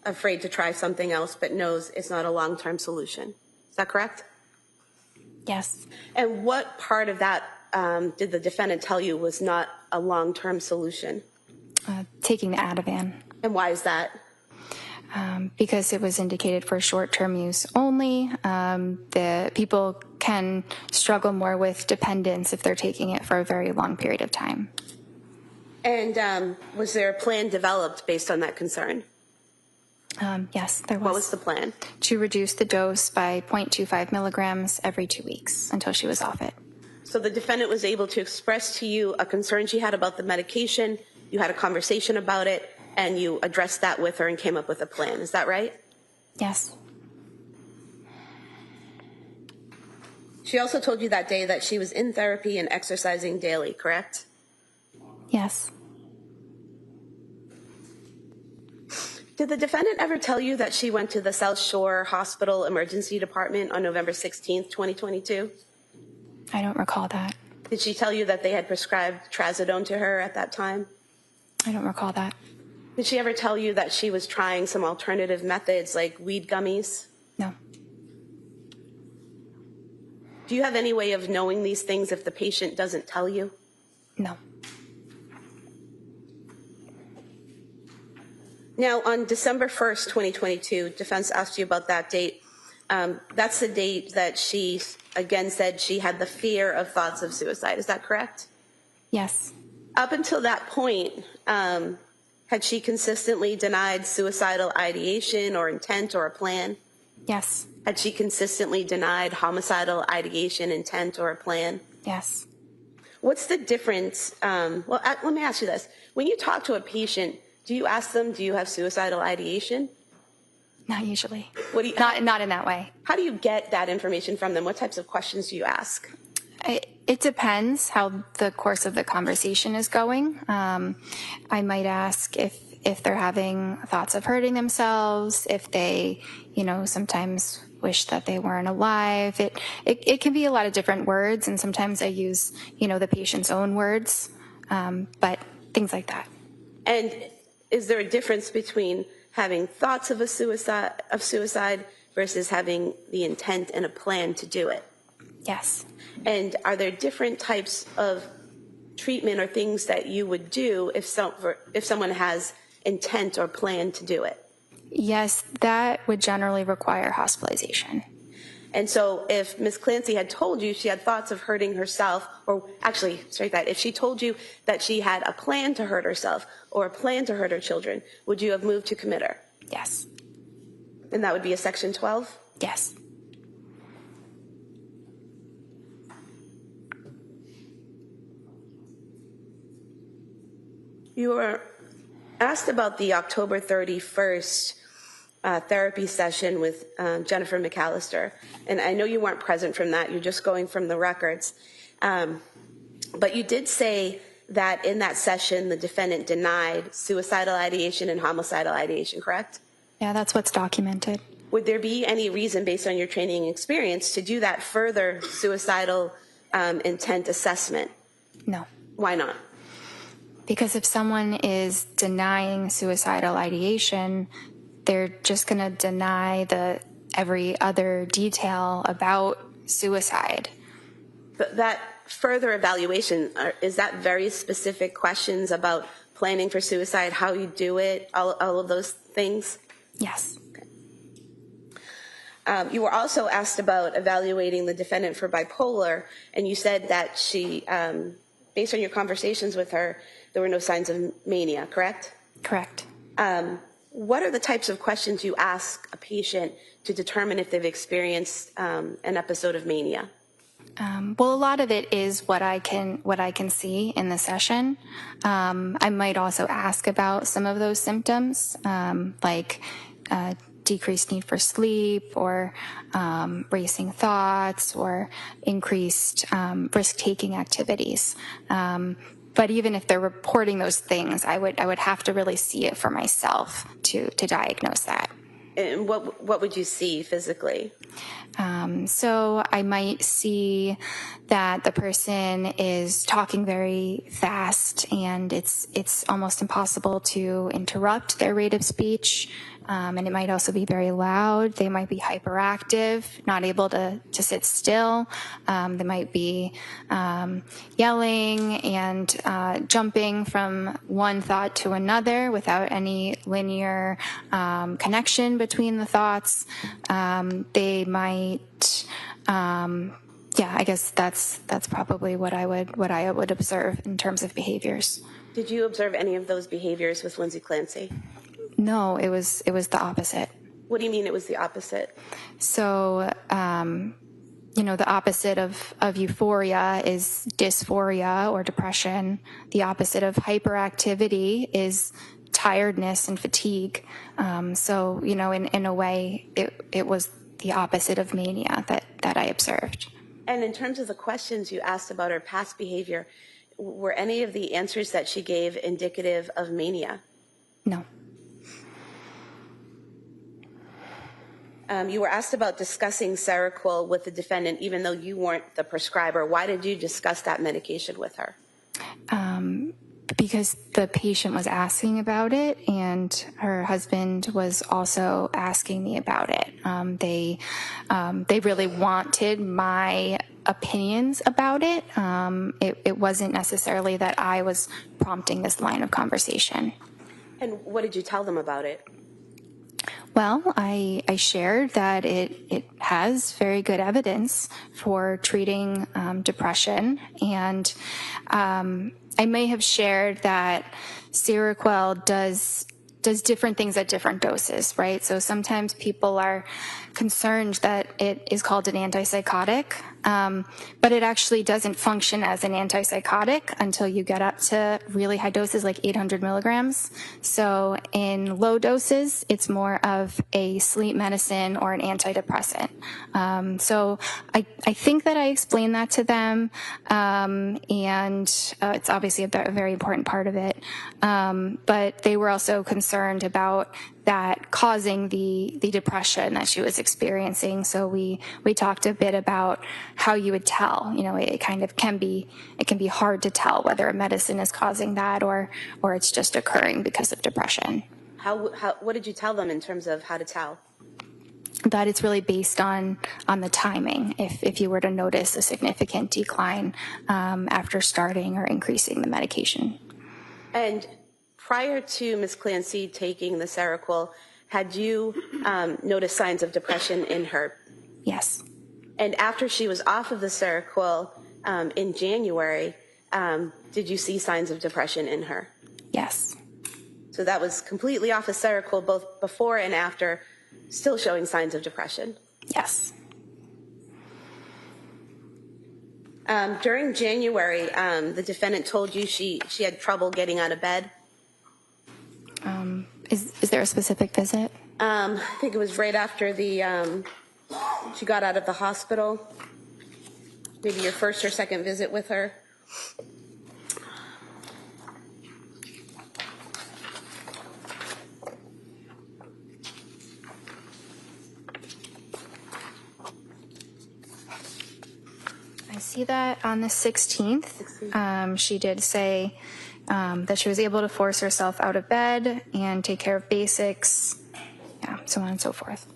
afraid to try something else, but knows it's not a long-term solution? Is that correct? Yes. And what part of that did the defendant tell you was not a long-term solution? Taking the Ativan. And why is that? Because it was indicated for short-term use only. The people can struggle more with dependence if they're taking it for a very long period of time. And was there a plan developed based on that concern? Yes, there was. What was the plan? To reduce the dose by 0.25 milligrams every 2 weeks until she was off it. So the defendant was able to express to you a concern she had about the medication, you had a conversation about it, and you addressed that with her and came up with a plan. Is that right? Yes. She also told you that day that she was in therapy and exercising daily, correct? Yes. Did the defendant ever tell you that she went to the South Shore Hospital Emergency Department on November 16th, 2022? I don't recall that. Did she tell you that they had prescribed trazodone to her at that time? I don't recall that. Did she ever tell you that she was trying some alternative methods like weed gummies? No. Do you have any way of knowing these things if the patient doesn't tell you? No. Now, on December 1st, 2022, defense asked you about that date. That's the date that she, again, said she had the fear of thoughts of suicide. Is that correct? Yes. Up until that point, had she consistently denied suicidal ideation or intent or a plan? Yes. Had she consistently denied homicidal ideation, intent, or a plan? Yes. What's the difference? Let me ask you this. When you talk to a patient, do you ask them, do you have suicidal ideation? Not usually. What do you, Not in that way. how do you get that information from them? What types of questions do you ask? It depends how the course of the conversation is going. I might ask if they're having thoughts of hurting themselves, if they, sometimes wish that they weren't alive. It can be a lot of different words, and sometimes I use, the patient's own words, but things like that. And is there a difference between having thoughts of suicide versus having the intent and a plan to do it? Yes. And are there different types of treatment or things that you would do if someone has intent or plan to do it? Yes, that would generally require hospitalization. And so if Ms. Clancy had told you she had thoughts of hurting herself, or actually, if she told you that she had a plan to hurt herself or a plan to hurt her children, would you have moved to commit her? Yes. And that would be a Section 12? Yes. You were asked about the October 31st therapy session with Jennifer McAllister, and I know you weren't present from that, you're just going from the records, but you did say that in that session the defendant denied suicidal ideation and homicidal ideation, correct? Yeah, that's what's documented. Would there be any reason, based on your training and experience, to do that further suicidal intent assessment? No. Why not? Because if someone is denying suicidal ideation, they're just going to deny every other detail about suicide. But that further evaluation, is that very specific questions about planning for suicide, how you do it, all of those things? Yes. Okay. You were also asked about evaluating the defendant for bipolar, and you said that she, based on your conversations with her, there were no signs of mania, correct? Correct. What are the types of questions you ask a patient to determine if they've experienced an episode of mania? Well, a lot of it is what I can see in the session. I might also ask about some of those symptoms, like decreased need for sleep, or racing thoughts, or increased risk-taking activities. But even if they're reporting those things, I would have to really see it for myself to diagnose that. And what would you see physically? So I might see that the person is talking very fast, and it's almost impossible to interrupt their rate of speech. And it might also be very loud. They might be hyperactive, not able to sit still. They might be yelling and jumping from one thought to another without any linear connection between the thoughts. They might, I guess that's probably what I would observe in terms of behaviors. Did you observe any of those behaviors with Lindsay Clancy? No, it was the opposite. What do you mean it was the opposite? So, the opposite of euphoria is dysphoria or depression. The opposite of hyperactivity is tiredness and fatigue. So, in a way, it was the opposite of mania that I observed. And in terms of the questions you asked about her past behavior, were any of the answers that she gave indicative of mania? No. You were asked about discussing Seroquel with the defendant, even though you weren't the prescriber. Why did you discuss that medication with her? Because the patient was asking about it, and her husband was also asking me about it. They really wanted my opinions about it. It wasn't necessarily that I was prompting this line of conversation. And what did you tell them about it? Well, I shared that it has very good evidence for treating depression, and I may have shared that Seroquel does different things at different doses, right? So sometimes people are concerned that it is called an antipsychotic, But it actually doesn't function as an antipsychotic until you get up to really high doses, like 800 milligrams. So in low doses, it's more of a sleep medicine or an antidepressant. So I think that I explained that to them, and it's obviously a very important part of it. But they were also concerned about that causing the depression that she was experiencing. So we talked a bit about how you would tell. You know, it can be hard to tell whether a medicine is causing that or it's just occurring because of depression. What did you tell them in terms of how to tell? That it's really based on the timing. If you were to notice a significant decline after starting or increasing the medication. And prior to Ms. Clancy taking the Seroquel, had you noticed signs of depression in her? Yes. And after she was off of the Seroquel in January, did you see signs of depression in her? Yes. So that was completely off of Seroquel, both before and after, still showing signs of depression? Yes. During January, the defendant told you she had trouble getting out of bed? Is there a specific visit? I think it was right after she got out of the hospital. Maybe your first or second visit with her. I see that on the 16th, she did say that she was able to force herself out of bed and take care of basics, so on and so forth.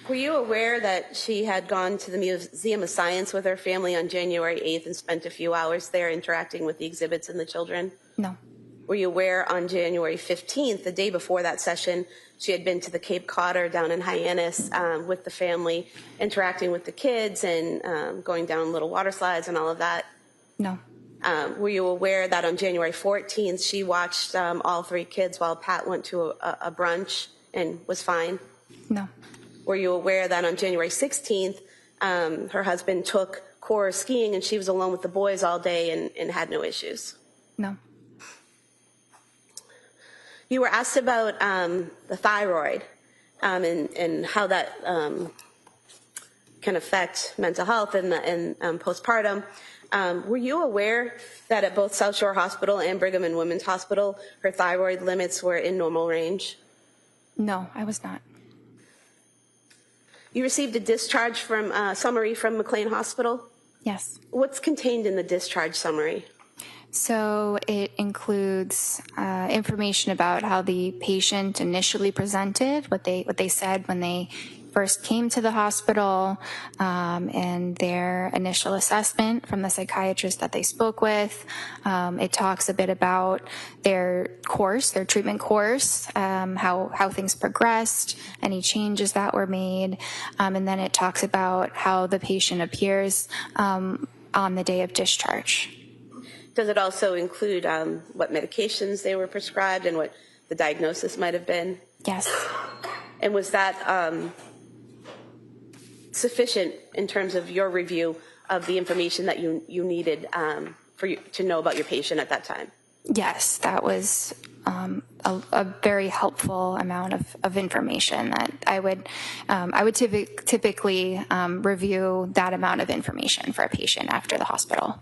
Were you aware that she had gone to the Museum of Science with her family on January 8th and spent a few hours there interacting with the exhibits and the children? No. Were you aware on January 15th, the day before that session, she had been to the Cape Codder down in Hyannis with the family, interacting with the kids and going down little water slides and all of that? No. Were you aware that on January 14th, she watched all three kids while Pat went to a brunch and was fine? No. Were you aware that on January 16th, her husband took Cora skiing and she was alone with the boys all day and had no issues? No. You were asked about the thyroid and how that can affect mental health and postpartum. Were you aware that at both South Shore Hospital and Brigham and Women's Hospital, her thyroid limits were in normal range? No, I was not. You received a discharge summary from McLean Hospital? Yes. What's contained in the discharge summary? So it includes information about how the patient initially presented, what they said when they first came to the hospital, and their initial assessment from the psychiatrist that they spoke with. It talks a bit about their treatment course, how things progressed, any changes that were made, and then it talks about how the patient appears on the day of discharge. Does it also include what medications they were prescribed and what the diagnosis might have been? Yes. And was that sufficient in terms of your review of the information that you needed for you to know about your patient at that time? Yes, that was a very helpful amount of information that I would typically review that amount of information for a patient after the hospital.